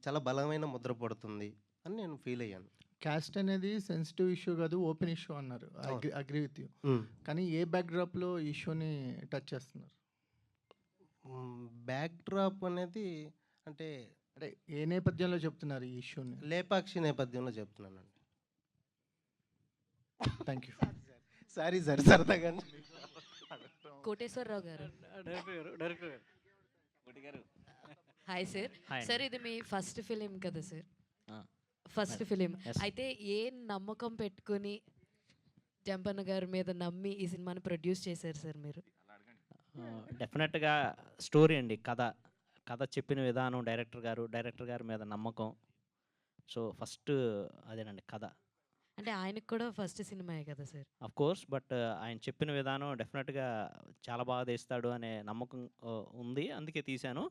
చాలా బలమైన ముద్ర పడుతుంది అని నేను ఫీల్ అయ్యాను. క్యాస్ట్ అనేది సెన్సిటివ్ ఇష్యూ కాదు, ఓపెన్ ఇష్యూ అన్నారు. Agree with you. కానీ ఏ బ్యాక్డ్రాప్లో ఇష్యూని టచ్ చేస్తున్నారు? బ్యాక్డ్రాప్ అనేది అంటే అంటే ఏ నేపథ్యంలో చెప్తున్నారు ఈ ఇష్యూని? లేపాక్షి నేపథ్యంలో చెప్తున్నానండి. Thank you. సారీ సార్, సరదాగా. కోటేశ్వరరావు గారు, హాయ్ సార్. సార్ ఇది మీ ఫస్ట్ ఫిలిం కదా సార్? ఫస్ట్ ఫిలిం అయితే ఏ నమ్మకం పెట్టుకుని జంపన్న గారి మీద నమ్మి ఈ సినిమాని ప్రొడ్యూస్ చేశారు సార్ మీరు? డెఫినెట్గా స్టోరీ అండి. కథ చెప్పిన విధానం, డైరెక్టర్ గారి మీద నమ్మకం. సో ఫస్ట్ అదేనండి కథ. అంటే ఆయనకు కూడా ఫస్ట్ సినిమాయే కదా సార్? అఫ్ కోర్స్, బట్ ఆయన చెప్పిన విధానం డెఫినెట్గా చాలా బాగా తీస్తాడు అనే నమ్మకం ఉంది, అందుకే తీశాను.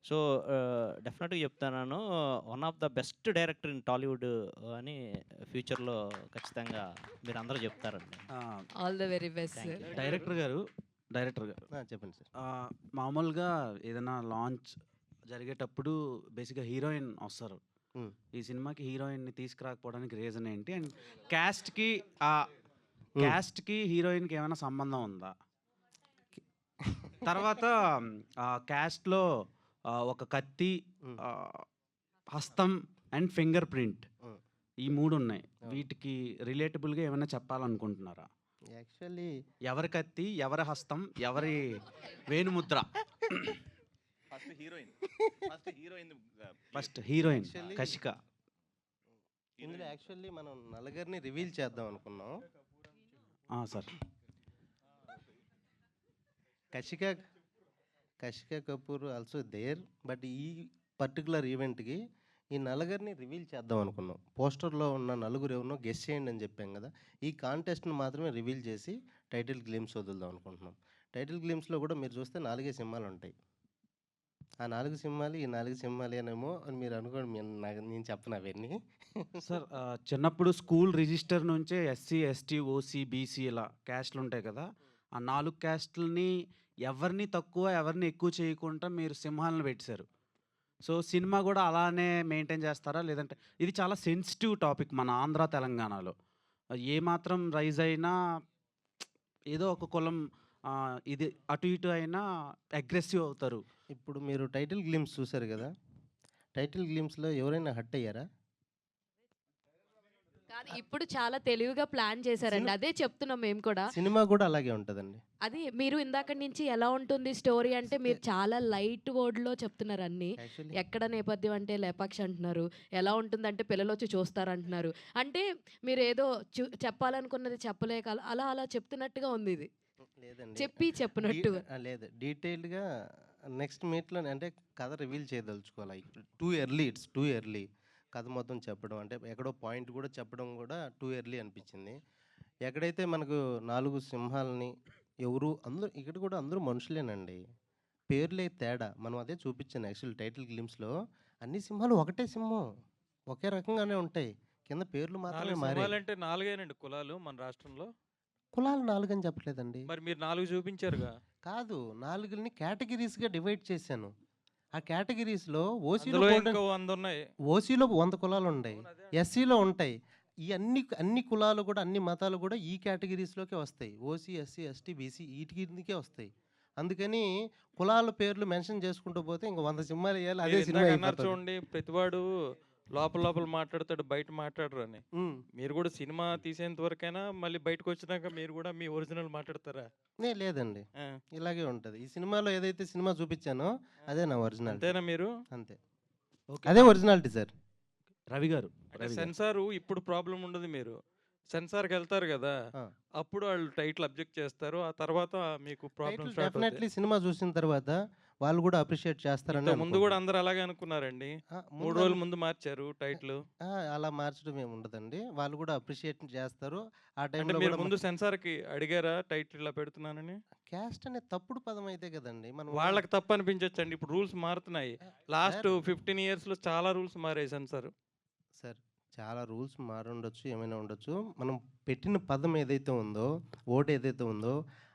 సో డెఫినెట్గా చెప్తున్నాను, one of the best director in Tollywood అని ఫ్యూచర్లో ఖచ్చితంగా మీరు అందరూ చెప్తారండి. All the very best sir. Director గారు చెప్పండి సార్. మామూలుగా ఏదైనా లాంచ్ జరిగేటప్పుడు బేసిక్గా హీరోయిన్ వస్తారు. ఈ సినిమాకి హీరోయిన్ని తీసుకురాకపోవడానికి రీజన్ ఏంటి? అండ్ క్యాస్ట్కి హీరోయిన్కి ఏమైనా సంబంధం ఉందా? తర్వాత క్యాస్ట్లో ఒక కత్తి, హస్తం అండ్ ఫింగర్ ప్రింట్, ఈ 3 ఉన్నాయి. వీటికి రిలేటబుల్గా ఏమైనా చెప్పాలనుకుంటున్నారా? యాక్చువల్లీ ఎవరి కత్తి, ఎవరి హస్తం, ఎవరి వేణుముద్ర? First heroine Kashika. ఇందులో యాక్చువల్లీ మనం నలుగురిని రివీల్ చేద్దాం అనుకున్నాం sir. Kashika Kapoor also there. But ఈ పర్టికులర్ ఈవెంట్కి ఈ నలుగురిని రివీల్ చేద్దాం అనుకున్నాం. పోస్టర్లో ఉన్న నలుగురు ఎవరినో గెస్ చేయండి అని చెప్పాం కదా, ఈ కాంటెస్ట్ని మాత్రమే రివీల్ చేసి టైటిల్ గ్లిమ్స్ వదులుదాం అనుకుంటున్నాం. టైటిల్ గ్లిమ్స్లో కూడా మీరు చూస్తే 4 సింహాలు ఉంటాయి. ఆ 4 సింహాలు ఈ 4 సింహాలేనేమో అని మీరు అనుకోండి. నేను చెప్పను అవన్నీ. సార్ చిన్నప్పుడు స్కూల్ రిజిస్టర్ నుంచే ఎస్సీ, ఎస్టీ, ఓసీ, బీసీ ఇలా క్యాస్ట్లు ఉంటాయి కదా, ఆ 4 క్యాస్ట్లని ఎవరిని తక్కువ ఎవరిని ఎక్కువ చేయకుండా మీరు సింహాలను పెట్టారు. సో సినిమా కూడా అలానే మెయింటైన్ చేస్తారా? లేదంటే ఇది చాలా సెన్సిటివ్ టాపిక్ మన ఆంధ్ర తెలంగాణలో. ఏమాత్రం రైజ్ అయినా ఏదో ఒక కులం ఇది అటు ఇటు అయినా అగ్రెసివ్ అవుతారు. ఇప్పుడు మీరు టైటిల్ గ్లిమ్స్ చూసారు కదా, టైటిల్ గ్లిమ్స్లో ఎవరైనా హట్ అయ్యారా? అది ఇప్పుడు చాలా తెలివిగా ప్లాన్ చేశారండి. అదే చెప్తున్నాం మేము కూడా. సినిమా కూడా అలాగే ఉంటుందండి. అది మీరు ఇందాక నుంచి ఎలా ఉంటుంది స్టోరీ అంటే మీరు చాలా లైట్ వర్డ్‌లో చెప్తున్నారు అన్నీ. యాక్చువల్లీ ఎక్కడ నేపథ్యం అంటే లేపాక్షి అంటున్నారు. ఎలా ఉంటుందంటే పిల్లలొచ్చి చూస్తారంటున్నారు. అంటే మీరేదో చెప్పాలనుకున్నది చెప్పలేక అలా అలా చెప్తున్నట్టుగా ఉంది ఇది. లేదండి. చెప్పి చెప్పినట్టుగా. లేదు. డీటెయిల్డ్‌గా నెక్స్ట్ మీట్‌లో అంటే కథ రివీల్ చేయదలుచుకోవాలి. It's too early. కథ మొత్తం చెప్పడం అంటే ఎక్కడో పాయింట్ కూడా చెప్పడం కూడా టూ ఎర్లీ అనిపించింది. ఎక్కడైతే మనకు 4 సింహాలని అందరూ ఇక్కడ కూడా అందరూ మనుషులేనండి. పేర్లే తేడా. మనం అదే చూపించాను యాక్చువల్ టైటిల్ గ్లిమ్స్‌లో. అన్ని సింహాలు ఒకటే సింహం. ఒకే రకంగానే ఉంటాయి. కింద పేర్లు మాత్రమే మారాయి. సింహాలంటే 4 కులాలు మన రాష్ట్రంలో. కులాలు 4 అని చెప్పలేదండి. మరి మీరు 4 చూపించారుగా. కాదు 4ని కేటగిరీస్‌గా డివైడ్ చేశాను. ఆ కేటగిరీస్‌లో అందులో ఇంకో 100 ఉన్నాయి. ఓసీలో 100 కులాలు ఉన్నాయి. ఎస్సీలో ఉంటాయి. ఈ అన్ని కులాలు కూడా అన్ని మతాలు కూడా ఈ కేటగిరీస్‌లోకే వస్తాయి. ఓసీ, ఎస్సీ, ఎస్టీ, బీసీ వీటి కిందకే వస్తాయి. అందుకని కులాల పేర్లు మెన్షన్ చేసుకుంటూ పోతే ఇంక 100 సినిమాలు వేయాలి. అదే మీరు సినిమా ఇందాక అన్నారు అయిపోతది. చూడండి, ప్రతివాడు లోపల మాట్లాడతాడు, బయట మాట్లాడరు అని. మీరు కూడా సినిమా తీసేంత వరకైనా మళ్ళీ బయటకు వచ్చినాక మీరు కూడా మీ ఒరిజినల్ మాట్లాడతారా? లేదండి. ఆ. ఇలాగే ఉంటది. ఈ సినిమాలో ఏదైతే సినిమా చూపించానో అదే నా ఒరిజినాలిటీ. అంతేనా మీరు? అంతే. అదే ఒరిజినాలిటీ సార్. రవి గారు అంటే సెన్సార్ ఇప్పుడు ప్రాబ్లం ఉండదు. మీరు సెన్సార్కి వెళ్తారు కదా, అప్పుడు వాళ్ళు టైటిల్ అబ్జెక్ట్ చేస్తారు. ఆ తర్వాత మీకు ప్రాబ్లం స్టార్ట్ డెఫినెట్లీ సినిమా చూసిన తర్వాత వాళ్ళు కూడా అప్రిషియేట్ చేస్తారని ముందు కూడా అనుకుంటున్నాను. అందరు అలాగే అనుకున్నారండి. ముందు 3 రోజుల ముందు మార్చారు టైటిల్. అలా మార్చడం ఏమి ఉండదండి. వాళ్ళు కూడా అప్రిషియేట్ చేస్తారు. ఆ అంటే టైంలో మీరు కూడా ముందు సెన్సార్కి అడిగారా టైటిల్ ఇలా పెడుతున్నానని? క్యాస్ట్ అనే తప్పుడు పదం అయితే కదండి మనం వాళ్ళకి తప్పు అనిపించచ్చండి. ఇప్పుడు రూల్స్ మారుతున్నాయి. లాస్ట్ 15 ఇయర్స్లో చాలా రూల్స్ మారాయి సెన్సార్. సార్ చాలా రూల్స్ మారుండొచ్చు, ఏమైనా ఉండొచ్చు. మనం పెట్టిన పదం ఏదైతే ఉందో, ఓట్ ఏదైతే ఉందో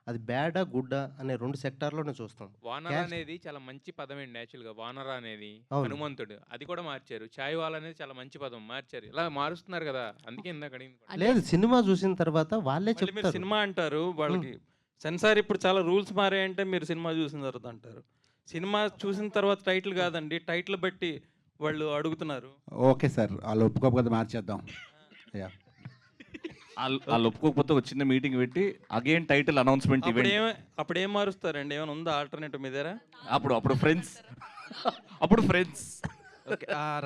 అది బ్యాడా గుడ్డా అనే 2 సెక్టార్లోనే చూస్తాం. వానర Caste- అనేది చాలా మంచి పదం అండి. యాక్చువల్గా వానర అనేది అవును. హనుమంతుడు, అది కూడా మార్చారు. చాయ్ వాల్ అనేది చాలా మంచి పదం మార్చారు. ఇలా మారుస్తున్నారు కదా, అందుకే ఇందాక అడిగింది కూడా. లేదు సినిమా చూసిన తర్వాత వాళ్ళే మళ్ళీ మీరు చెప్తారు. సినిమా అంటారు, వాళ్ళకి సెన్సార్ ఇప్పుడు చాలా రూల్స్ మారాయంటే మీరు సినిమా చూసిన తర్వాత అంటారు. సినిమా చూసిన తర్వాత టైటిల్ కాదండి, టైటిల్ బట్టి వాళ్ళు అడుగుతున్నారు. ఓకే సార్, వాళ్ళు ఒప్పుకోకపోతే మార్చేద్దాం. యా. వాళ్ళు ఒప్పుకోకపోతే ఒక చిన్న మీటింగ్ పెట్టి అగైన్ టైటిల్ అనౌన్స్మెంట్ ఈవెంట్. అప్పుడు ఏం మారుస్తారండి? ఏమైనా ఉందా ఆల్టర్నేటివ్ మీ దగ్గర? అప్పుడు ఫ్రెండ్స్ అప్పుడు ఫ్రెండ్స్.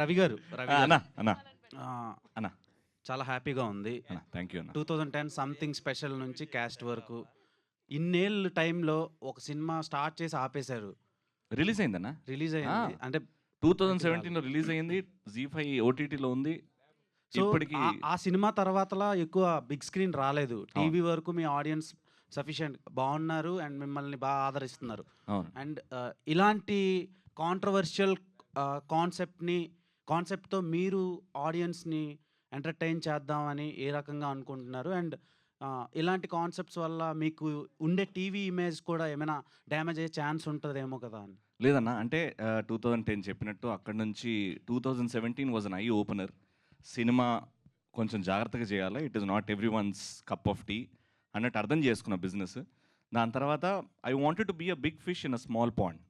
రవి గారు అన్న చాలా హ్యాపీగా ఉంది. థ్యాంక్ యూ అన్న. 2010 సంథింగ్ స్పెషల్ నుంచి క్యాస్ట్ వరకు ఇన్నేళ్ళ టైంలో ఒక సినిమా స్టార్ట్ చేసి ఆపేశారు. రిలీజ్ అయిందన్న. రిలీజ్ అయింది అంటే 2017లో రిలీజ్ అయింది. జీ5 ఓటీటీలో ఉంది. సో ఇప్పటికి ఆ సినిమా తర్వాతలా ఎక్కువ బిగ్ స్క్రీన్ రాలేదు. టీవీ వరకు మీ ఆడియన్స్ సఫిషియెంట్ బాగున్నారు అండ్ మిమ్మల్ని బాగా ఆదరిస్తున్నారు. అండ్ ఇలాంటి కాంట్రవర్షియల్ కాన్సెప్ట్తో మీరు ఆడియన్స్ని ఎంటర్టైన్ చేద్దామని ఏ రకంగా అనుకుంటున్నారు? అండ్ ఇలాంటి కాన్సెప్ట్స్ వల్ల మీకు ఉండే టీవీ ఇమేజ్ కూడా ఏమైనా డ్యామేజ్ అయ్యే ఛాన్స్ ఉంటుందేమో కదా అని. లేదన్న, అంటే 2010 చెప్పినట్టు అక్కడ నుంచి 2017 was an eye opener. Cinema కొంచెం జాగ్రత్తగా చేయాలి, it is not everyone's cup of tea అన్నట్టు అర్థం చేసుకున్న బిజినెస్. దాని తర్వాత I wanted to be a big fish in a small pond.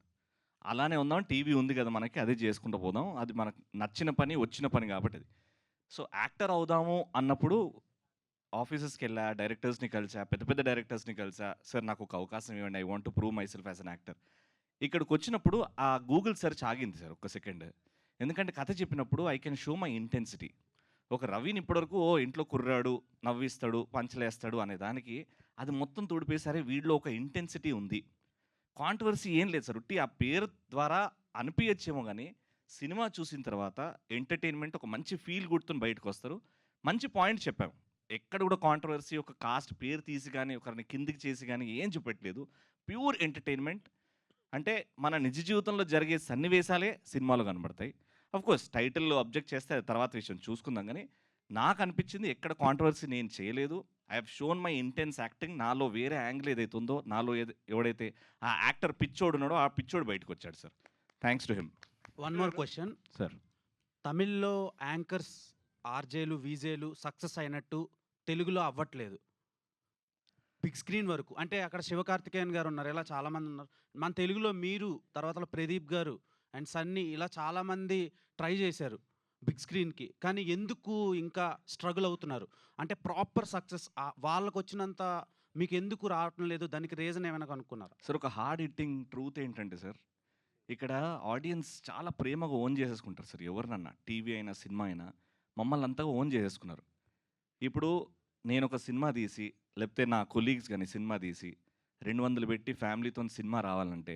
అలానే ఉందాం, టీవీ ఉంది కదా మనకి, అదే చేసుకుంటూ పోదాం, అది మనకు నచ్చిన పని వచ్చిన పని కాబట్టి అది. సో యాక్టర్ అవుదాము అన్నప్పుడు ఆఫీసెస్కి వెళ్ళా, డైరెక్టర్స్ని కలిసా, పెద్ద డైరెక్టర్స్ని కలిసా. సార్ నాకు ఒక అవకాశం ఇవ్వండి, I want to prove my self as an actor. ఇక్కడికి వచ్చినప్పుడు ఆ గూగుల్ సెర్చ్ ఆగింది సార్ ఒక్క సెకండ్. ఎందుకంటే కథ చెప్పినప్పుడు I can show my intensity. ఒక రవిని ఇప్పటివరకు ఇంట్లో కుర్రాడు, నవ్విస్తాడు, పంచలేస్తాడు అనే దానికి అది మొత్తం తోడిపోయేసరే వీడిలో ఒక ఇంటెన్సిటీ ఉంది. కాంట్రవర్సీ ఏం లేదు సార్, ఉట్టి ఆ పేరు ద్వారా అనిపించచ్చేమో కానీ సినిమా చూసిన తర్వాత ఎంటర్టైన్మెంట్ ఒక మంచి ఫీల్ గుర్తుని బయటకు వస్తారు. మంచి పాయింట్ చెప్పాము. ఎక్కడ కూడా కాంట్రవర్సీ ఒక కాస్ట్ పేరు తీసి కానీ ఒకరిని కిందికి చేసి కానీ ఏం చూపెట్టలేదు. Pure entertainment. అంటే మన నిజ జీవితంలో జరిగే సన్నివేశాలే సినిమాలో కనబడతాయి. కోర్స్ టైటిల్ అబ్జెక్ట్ చేస్తే అది తర్వాత విషయం చూసుకుందాం. కానీ నాకు అనిపించింది ఎక్కడ కాంట్రవర్సీ నేను చేయలేదు. I have shown my intense acting. నాలో వేరే యాంగిల్ ఏదైతే ఉందో, నాలో ఎవడైతే ఆ యాక్టర్ పిచ్చోడు ఉన్నాడో ఆ పిచ్చోడు బయటకు వచ్చాడు sir. Thanks to him. One more question sir. తమిళ్లో యాంకర్స్, ఆర్జేలు, వీజేలు సక్సెస్ అయినట్టు తెలుగులో అవ్వట్లేదు బిగ్ స్క్రీన్ వరకు. అంటే అక్కడ శివకార్తికేయన్ గారు ఉన్నారు, ఇలా చాలామంది ఉన్నారు. మన తెలుగులో మీరు, తర్వాత ప్రదీప్ గారు అండ్ సన్నీ, ఇలా చాలామంది ట్రై చేశారు. బిగ్ స్క్రీన్కి, కానీ ఎందుకు ఇంకా స్ట్రగుల్ అవుతున్నారు? అంటే ప్రాపర్ సక్సెస్ వాళ్ళకు వచ్చినంత మీకు ఎందుకు రావటం లేదు? దానికి రీజన్ ఏమైనా కనుక్కున్నారా? సార్ ఒక హార్డ్ హిట్టింగ్ ట్రూత్ ఏంటంటే సార్, ఇక్కడ ఆడియన్స్ చాలా ప్రేమగా ఓన్ చేసేసుకుంటారు సార్. ఎవరినన్నా టీవీ అయినా సినిమా అయినా మమ్మల్ని అంతగా ఓన్ చేసేసుకున్నారు. ఇప్పుడు నేను ఒక సినిమా తీసి, లేకపోతే నా కొలీగ్స్ కానీ సినిమా తీసి 200 పెట్టి ఫ్యామిలీతో సినిమా రావాలంటే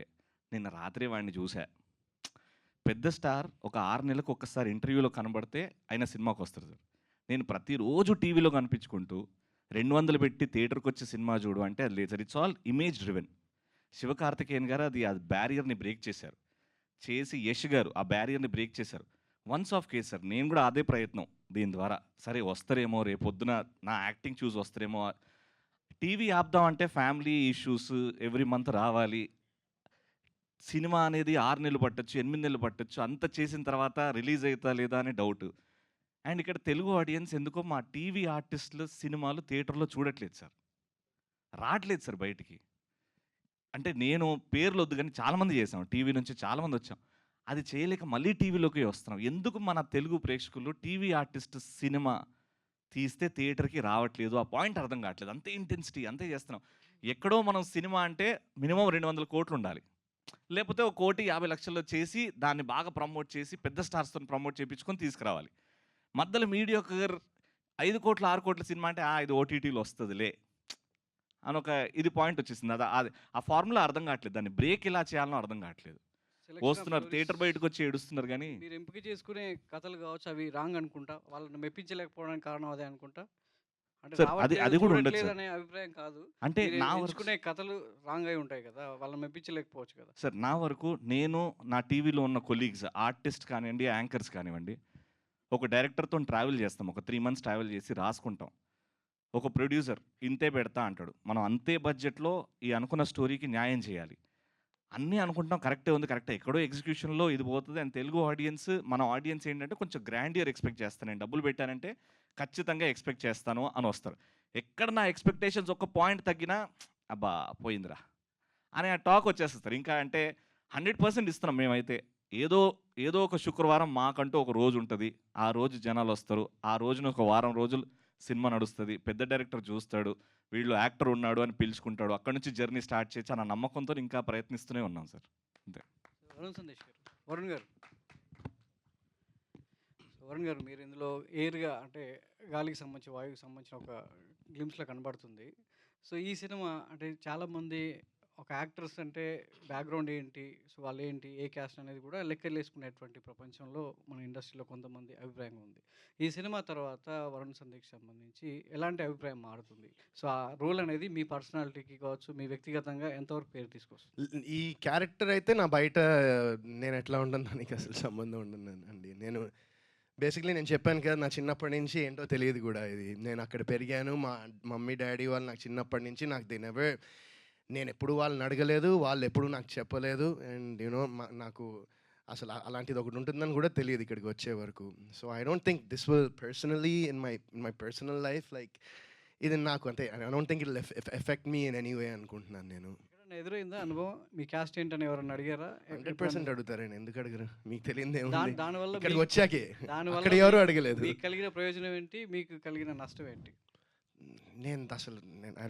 నిన్న రాత్రి వాడిని చూసా. పెద్ద స్టార్ ఒక 6 నెలలకు ఒక్కసారి ఇంటర్వ్యూలో కనబడితే ఆయన సినిమాకి వస్తారు సార్. నేను ప్రతిరోజు టీవీలో కనిపించుకుంటూ 200 పెట్టి థియేటర్కి వచ్చి సినిమా చూడు అంటే అది లేదు sir. It's all image driven. Sivakarthikeyan గారు అది బ్యారియర్ని బ్రేక్ చేశారు. చేసి యష్ గారు ఆ బ్యారియర్ని బ్రేక్ చేశారు. Once of case sir. నేను కూడా అదే ప్రయత్నం దీని ద్వారా. సరే వస్తారేమో, రేపొద్దున నా యాక్టింగ్ చూసి వస్తారేమో. టీవీ ఆపుదామంటే ఫ్యామిలీ ఇష్యూస్ ఎవ్రీ మంత్ రావాలి. సినిమా అనేది 6 నెలలు పట్టొచ్చు, 8 నెలలు పట్టొచ్చు. అంత చేసిన తర్వాత రిలీజ్ అవుతా లేదా అని డౌట్. అండ్ ఇక్కడ తెలుగు ఆడియన్స్ ఎందుకో మా టీవీ ఆర్టిస్టులు సినిమాలు థియేటర్లో చూడట్లేదు సార్. రావట్లేదు సార్ బయటికి. అంటే నేను పేర్లు వద్దు కానీ చాలామంది చేసాం, టీవీ నుంచి చాలామంది వచ్చాం. అది చేయలేక మళ్ళీ టీవీలోకి వస్తున్నాం. ఎందుకు మన తెలుగు ప్రేక్షకులు టీవీ ఆర్టిస్ట్ సినిమా తీస్తే థియేటర్కి రావట్లేదు? ఆ పాయింట్ అర్థం కావట్లేదు. అంతే ఇంటెన్సిటీ అంతే చేస్తున్నాం. ఎక్కడో మనం సినిమా అంటే మినిమం 200 కోట్లు ఉండాలి, లేకపోతే 1,50,00,000 చేసి దాన్ని బాగా ప్రమోట్ చేసి పెద్ద స్టార్స్తో ప్రమోట్ చేయించుకొని తీసుకురావాలి. మధ్యలో మీడియోకర్ 5 కోట్ల 6 కోట్ల సినిమా అంటే ఇది ఓటీటీలో వస్తుందిలే అని ఒక ఇది పాయింట్ వచ్చేసింది. అది ఆ ఫార్ములా అర్థం కావట్లేదు. దాన్ని బ్రేక్ ఎలా చేయాలనో అర్థం కావట్లేదు. వస్తున్నారు థియేటర్ బయటకు వచ్చి ఏడుస్తున్నారు. కానీ మీరు ఎంపిక చేసుకునే కథలు కావచ్చు అవి రాంగ్ అనుకుంటా, వాళ్ళని మెప్పించలేకపోవడానికి కారణం అదే అనుకుంటా. అంటే సార్ అది కూడా ఉండదు సార్. అనే అభిప్రాయం కాదు, అంటే మీరు నా ఎంచుకునే కథలు రాంగ్ అయి ఉంటాయి కదా, వాళ్ళని మెప్పించలేకపోవచ్చు కదా సార్. నా వరకు నేను నా టీవీలో ఉన్న కొలీగ్స్ ఆర్టిస్ట్ కానివ్వండి, యాంకర్స్ కానివ్వండి, ఒక డైరెక్టర్తో ట్రావెల్ చేస్తాం. ఒక 3 months ట్రావెల్ చేసి రాసుకుంటాం. ఒక ప్రొడ్యూసర్ ఇంతే పెడతా అంటాడు. మనం అంతే బడ్జెట్లో ఈ అనుకున్న స్టోరీకి న్యాయం చేయాలి. అన్నీ అనుకుంటాం కరెక్టే ఉంది, కరెక్టే. ఎక్కడో ఎగ్జిక్యూషన్లో ఇది పోతుంది. అండ్ తెలుగు ఆడియన్స్, మన ఆడియన్స్ ఏంటంటే కొంచెం గ్రాండియర్ ఎక్స్పెక్ట్ చేస్తాను. నేను డబ్బులు పెట్టానంటే ఖచ్చితంగా ఎక్స్పెక్ట్ చేస్తాను అని వస్తారు. ఎక్కడ నా ఎక్స్పెక్టేషన్స్ ఒక పాయింట్ తగ్గినా అబ్బా పోయిందిరా అనే ఆ టాక్ వచ్చేస్తారు. ఇంకా అంటే 100% ఇస్తున్నాం మేమైతే. ఏదో ఒక శుక్రవారం మాకంటూ ఒక రోజు ఉంటుంది. ఆ రోజు జనాలు వస్తారు. ఆ రోజున ఒక వారం రోజులు సినిమా నడుస్తుంది. పెద్ద డైరెక్టర్ చూస్తాడు, వీళ్ళు యాక్టర్ ఉన్నాడు అని పిలుచుకుంటాడు. అక్కడ నుంచి జర్నీ స్టార్ట్ చేసి అన్న నమ్మకంతో ఇంకా ప్రయత్నిస్తూనే ఉన్నాం సార్. అంతే. వరుణ్ సందేశ్ గారు, వరుణ్ గారు మీరు ఇందులో ఎయిర్గా అంటే గాలికి సంబంధించి వాయువుకి సంబంధించిన ఒక గ్లిమ్స్లో కనబడుతుంది. సో ఈ సినిమా అంటే చాలామంది ఒక యాక్టర్స్ అంటే బ్యాక్గ్రౌండ్ ఏంటి, సో వాళ్ళు ఏంటి, ఏ క్యాస్ట్ అనేది కూడా లెక్కలేసుకునేటువంటి ప్రపంచంలో మన ఇండస్ట్రీలో కొంతమంది అభిప్రాయం ఉంది. ఈ సినిమా తర్వాత వరుణ్ సందేశ్కి సంబంధించి ఎలాంటి అభిప్రాయం మారుతుంది? సో ఆ రోల్ అనేది మీ పర్సనాలిటీకి కావచ్చు, మీ వ్యక్తిగతంగా ఎంతవరకు పేరు తీసుకొస్తుంది? ఈ క్యారెక్టర్ అయితే నా బయట నేను ఎట్లా ఉంటాను దానికి అసలు సంబంధం ఉండను అండి. నేను బేసిక్లీ నేను చెప్పాను కదా, నా చిన్నప్పటి నుంచి ఏంటో తెలియదు కూడా. ఇది నేను అక్కడ పెరిగాను. మా మమ్మీ డాడీ వాళ్ళు నాకు చిన్నప్పటి నుంచి నేను ఎప్పుడు వాళ్ళని అడగలేదు, వాళ్ళు ఎప్పుడు నాకు చెప్పలేదు. అండ్ నాకు అసలు అలాంటిది ఒకటి ఉంటుందని కూడా తెలియదు ఇక్కడికి వచ్చే వరకు. So I don't think this will personally in my personal life like ఇది నాకు అంతే. I don't think it effect me in any way అనుకుంటున్నాను నేను. ఎదురైందా అనుభవం? మీ క్యాస్ట్ ఏంటని ఎవరన్నా అడిగారా? 100% అడుగుతారండి. ఎందుకు అడగరు? మీకు తెలియదు దానివల్ల ఇక్కడికి వచ్చాకే అక్కడ ఎవరు అడగలేదు. మీకు కలిగిన ప్రయోజనం ఏంటి, మీకు కలిగిన నష్టం ఏంటి? I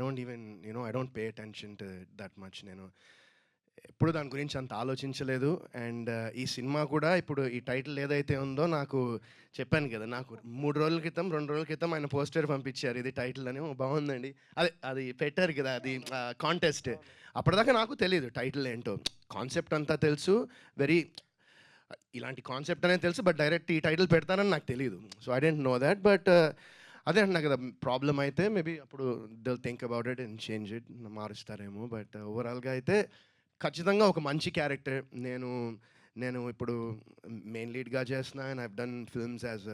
don't pay attention to that much. నేను ఎప్పుడు దాని గురించి అంత ఆలోచించలేదు. అండ్ ఈ సినిమా కూడా ఇప్పుడు ఈ టైటిల్ ఏదైతే ఉందో, నాకు చెప్పాను కదా, నాకు 2 రోజుల క్రితం ఆయన పోస్టర్ పంపించారు, ఇది టైటిల్ అని. బాగుందండి, అది పెట్టారు కదా, అది కాంటెస్ట్. అప్పటిదాకా నాకు తెలియదు టైటిల్ ఏంటో. కాన్సెప్ట్ అంతా తెలుసు, ఇలాంటి కాన్సెప్ట్ అనేది తెలుసు, బట్ డైరెక్ట్ ఈ టైటిల్ పెడతానని నాకు తెలియదు. So I don't know that. But అదే అంటున్నా కదా, ప్రాబ్లం అయితే మేబీ అప్పుడు they think about it and change it, మారుస్తారేమో. బట్ ఓవరాల్గా అయితే ఖచ్చితంగా ఒక మంచి క్యారెక్టర్. నేను ఇప్పుడు మెయిన్ లీడ్గా చేస్తున్నా. And I've done films as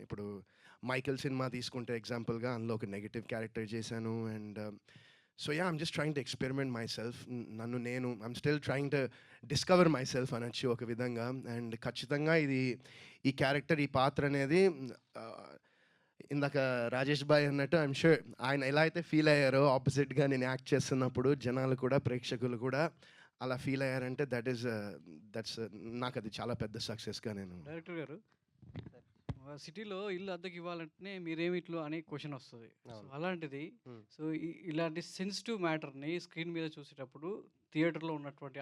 ఇప్పుడు మైకిల్ సినిమా తీసుకుంటే ఎగ్జాంపుల్గా, అందులో ఒక నెగిటివ్ క్యారెక్టర్ చేశాను. And so I'm just trying to experiment my self. I'm still trying to discover my self అనొచ్చు ఒక విధంగా. అండ్ ఖచ్చితంగా ఈ క్యారెక్టర్, ఈ పాత్ర అనేది ఇందాక రాజేష్ భాయ్ అన్నట్టు ఐఎమ్ షూర్ ఆయన ఎలా అయితే ఫీల్ అయ్యారో ఆపోజిట్గా నేను యాక్ట్ చేస్తున్నప్పుడు, జనాలు కూడా, ప్రేక్షకులు కూడా అలా ఫీల్ అయ్యారంటే దట్స్ నాకు అది చాలా పెద్ద సక్సెస్గా నేను. డైరెక్టర్ గారు, సిటీలో ఇల్లు అద్దెకి ఇవ్వాలంటేనే మీరేమి ఇట్లు అనే క్వశ్చన్ వస్తుంది. సో అవును. అలాంటిది హ్మ్. సో ఇలాంటి సెన్సిటివ్ మ్యాటర్‌ని స్క్రీన్ మీద చూసేటప్పుడు థియేటర్‌లో ఉన్నటువంటి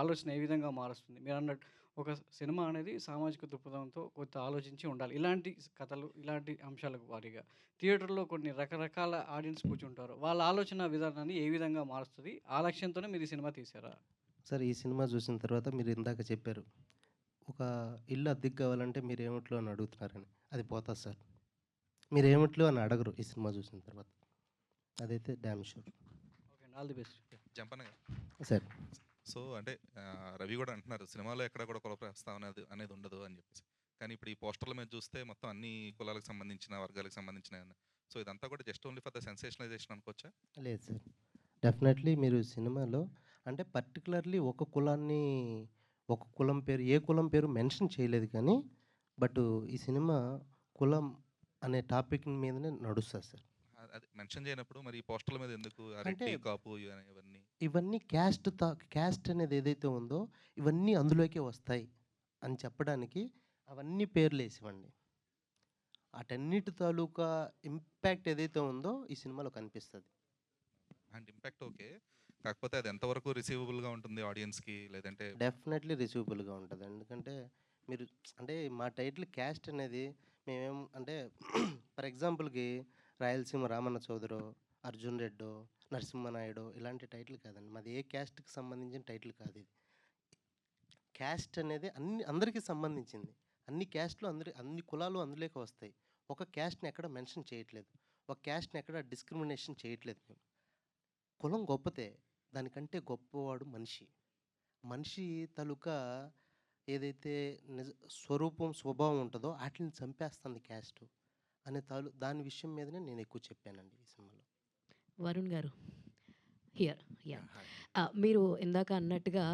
ఆలోచన ఏ విధంగా మారుస్తుంది? మీరన్నట్టు ఒక సినిమా అనేది సామాజిక దృక్పథంతో కొంత ఆలోచించి ఉండాలి. ఇలాంటి కథలు, ఇలాంటి అంశాలకు వారీగా థియేటర్‌లో కొన్ని రకరకాల ఆడియన్స్ కూర్చుంటారు. వాళ్ళ ఆలోచన విధానాన్ని ఏ విధంగా మారుస్తది? ఆ లక్ష్యంతోనే మీరు ఈ సినిమా తీశారా? సార్ ఈ సినిమా చూసిన తర్వాత మీరు ఇందాక చెప్పారు. ఒక ఇల్లు అద్దెకు కావాలంటే మీరేమిట్లో అని అడుగుతున్నారని. అది పోతుంది సార్. మీరేమిట్లో అని అడగరు ఈ సినిమా చూసిన తర్వాత. అదైతే డ్యామ్ షూర్. ఓకే అండి. All the best. Jampanna garu. Sir. So అంటే రవి కూడా అంటున్నారు సినిమాలో ఎక్కడ కూడా కుల ప్రస్తావన అనేది ఉండదు అని చెప్పేసి. కానీ ఇప్పుడు ఈ పోస్టర్ల మీద చూస్తే మొత్తం అన్ని కులాలకు సంబంధించిన, వర్గాలకు సంబంధించిన. సో ఇదంతా కూడా జస్ట్ ఓన్లీ ఫర్ ద సెన్సేషనలైజేషన్ అనుకోవచ్చా? లేదు సార్. డెఫినెట్లీ మీరు సినిమాలో అంటే పర్టికులర్లీ ఒక కులాన్ని, ఒక కులం పేరు, ఏ కులం పేరు మెన్షన్ చేయలేదు కానీ బట్ ఈ సినిమా కులం అనే టాపిక్ మీదనే నడుస్తుంది సార్. అది మెన్షన్ చేయనప్పుడు మరి ఈ పోస్టర్ల మీద ఎందుకు అంటే రెడ్డి, కాపు ఇవన్నీ? ఇవన్నీ క్యాస్ట్ అనేది ఏదైతే ఉందో ఇవన్నీ అందులోకే వస్తాయి అని చెప్పడానికి అవన్నీ పేర్లు వేసివ్వండి. వాటన్నిటి తాలూకా ఇంపాక్ట్ ఏదైతే ఉందో ఈ సినిమాలో కనిపిస్తుంది. And impact okay. కాకపోతే అది ఎంతవరకు రిసీవబుల్గా ఉంటుంది ఆడియన్స్కి, లేదంటే డెఫినెట్లీ రిసీవబుల్గా ఉంటుంది. ఎందుకంటే మీరు అంటే మా టైటిల్ క్యాస్ట్ అనేది మేమేం అంటే ఫర్ ఎగ్జాంపుల్కి రాయలసీమ రామన్న చౌదరో, అర్జున్ రెడ్డో, నరసింహనాయుడు ఇలాంటి టైటిల్ కాదండి. మాది ఏ క్యాస్ట్కి సంబంధించిన టైటిల్ కాదు ఇది. క్యాస్ట్ అనేది అందరికీ సంబంధించింది. అన్ని క్యాస్ట్లు అన్ని కులాలు అందులోకి వస్తాయి. ఒక క్యాస్ట్ని ఎక్కడ మెన్షన్ చేయట్లేదు. ఒక క్యాస్ట్ని ఎక్కడ డిస్క్రిమినేషన్ చేయట్లేదు మేము. కులం గొప్పతే, దానికంటే గొప్పవాడు మనిషి. మనిషి తాలూకా ఏదైతే స్వరూపం, స్వభావం ఉంటుందో వాటిని చంపేస్తుంది క్యాస్ట్ అనే దాని విషయం మీదనే నేను ఎక్కువ చెప్పానండి ఈ సినిమాలో. వరుణ్ గారు హియర్ యా మీరు ఇందాక అన్నట్టుగా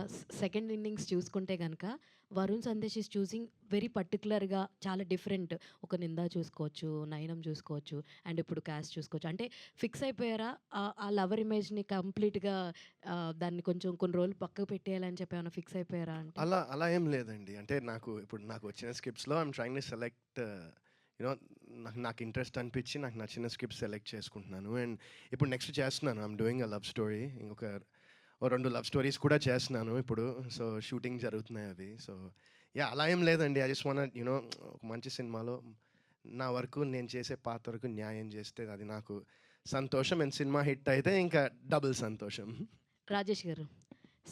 సెకండ్ ఇన్నింగ్స్ చూసుకుంటే కనుక Varun Sandesh is choosing very పర్టికులర్గా చాలా డిఫరెంట్. ఒక నిందా చూసుకోవచ్చు, నయనం చూసుకోవచ్చు, అండ్ ఇప్పుడు క్యాస్ట్ చూసుకోవచ్చు. అంటే ఫిక్స్ అయిపోయారా ఆ లవర్ ఇమేజ్ని కంప్లీట్గా దాన్ని కొంచెం కొన్ని రోజులు పక్కకు పెట్టేయాలని చెప్పి ఏమైనా ఫిక్స్ అయిపోయారా? అంటే అలా ఏం లేదండి. అంటే నాకు వచ్చిన స్క్రిప్ట్స్లో I'm trying to select you know నాకు ఇంట్రెస్ట్ అనిపించి నాకు నచ్చిన స్క్రిప్ట్ సెలెక్ట్ చేసుకుంటున్నాను. అండ్ ఇప్పుడు నెక్స్ట్ చేస్తున్నాను. I'm doing a love story. ఇంకొక 2 లవ్ స్టోరీస్ కూడా చేస్తున్నాను ఇప్పుడు. సో షూటింగ్ జరుగుతున్నాయి అవి. సో యా అలా ఏం లేదండి. ఐ జస్ట్ వాంట్ ఒక మంచి సినిమాలో నా వరకు నేను చేసే పాత్ర వరకు న్యాయం చేస్తే అది నాకు సంతోషం. అండ్ సినిమా హిట్ అయితే ఇంకా డబుల్ సంతోషం. రాజేష్ గారు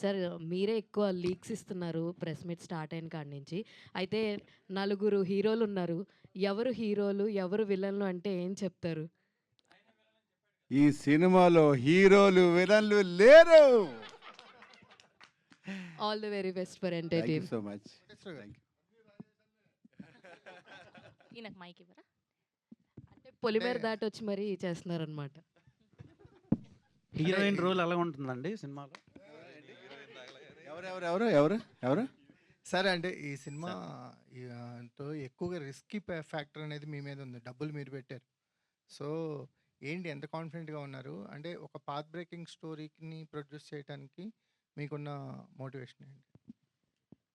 సార్, మీరే ఎక్కువ లీక్స్ ఇస్తున్నారు ప్రెస్ మీట్ స్టార్ట్ అయిన కాడి నుంచి. అయితే 4 హీరోలు ఉన్నారు. ఎవరు హీరోలు, ఎవరు విలన్లు అంటే ఏం చెప్తారు? ఈ సినిమాలో హీరోలు, విలన్లు లేరు. All the very best for entertain. So much. ఈయనకు మైక్ ఇవ్వరా? అంటే పొలిమేర దాటి వచ్చి మరీ చేస్తున్నారనమాట. హీరోయిన్ రోల్ ఎలా ఉంటుందండి సినిమాలో? ఎవరు సరే అంటే ఈ సినిమా తో ఎక్కువగా రిస్కీ ఫ్యాక్టర్ అనేది మీ మీద ఉంది. డబ్బులు మీరు పెట్టారు. సో ఏంటి, ఎంత కాన్ఫిడెంట్గా ఉన్నారు? అంటే ఒక పాత్ బ్రేకింగ్ స్టోరీని ప్రొడ్యూస్ చేయడానికి మీకున్న మోటివేషన్ ఏంటి?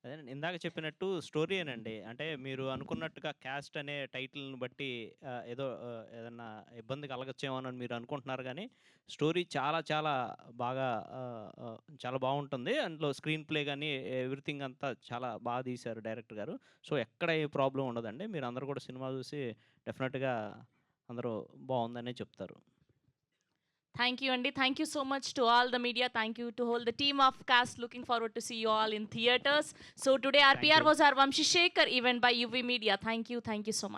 అదే ఇందాక చెప్పినట్టు స్టోరీయేనండి. అంటే మీరు అనుకున్నట్టుగా క్యాస్ట్ అనే టైటిల్ని బట్టి ఏదో ఏదన్నా ఇబ్బంది కలగచ్చేమోనని మీరు అనుకుంటున్నారు కానీ స్టోరీ చాలా చాలా బాగా చాలా బాగుంటుంది. అందులో స్క్రీన్ ప్లే కానీ ఎవ్రీథింగ్ అంతా చాలా బాగా తీశారు డైరెక్టర్ గారు. సో ఎక్కడ ఏ ప్రాబ్లం ఉండదండి. మీరు అందరూ కూడా సినిమా చూసి డెఫినెట్గా అందరూ బాగుందనే చెప్తారు. Thank you, Andy. Thank you so much to all the media. Thank you to all the team of cast. Looking forward to see you all in theaters. So today our PR was our Vamshi Shekhar event by UV Media. Thank you so much.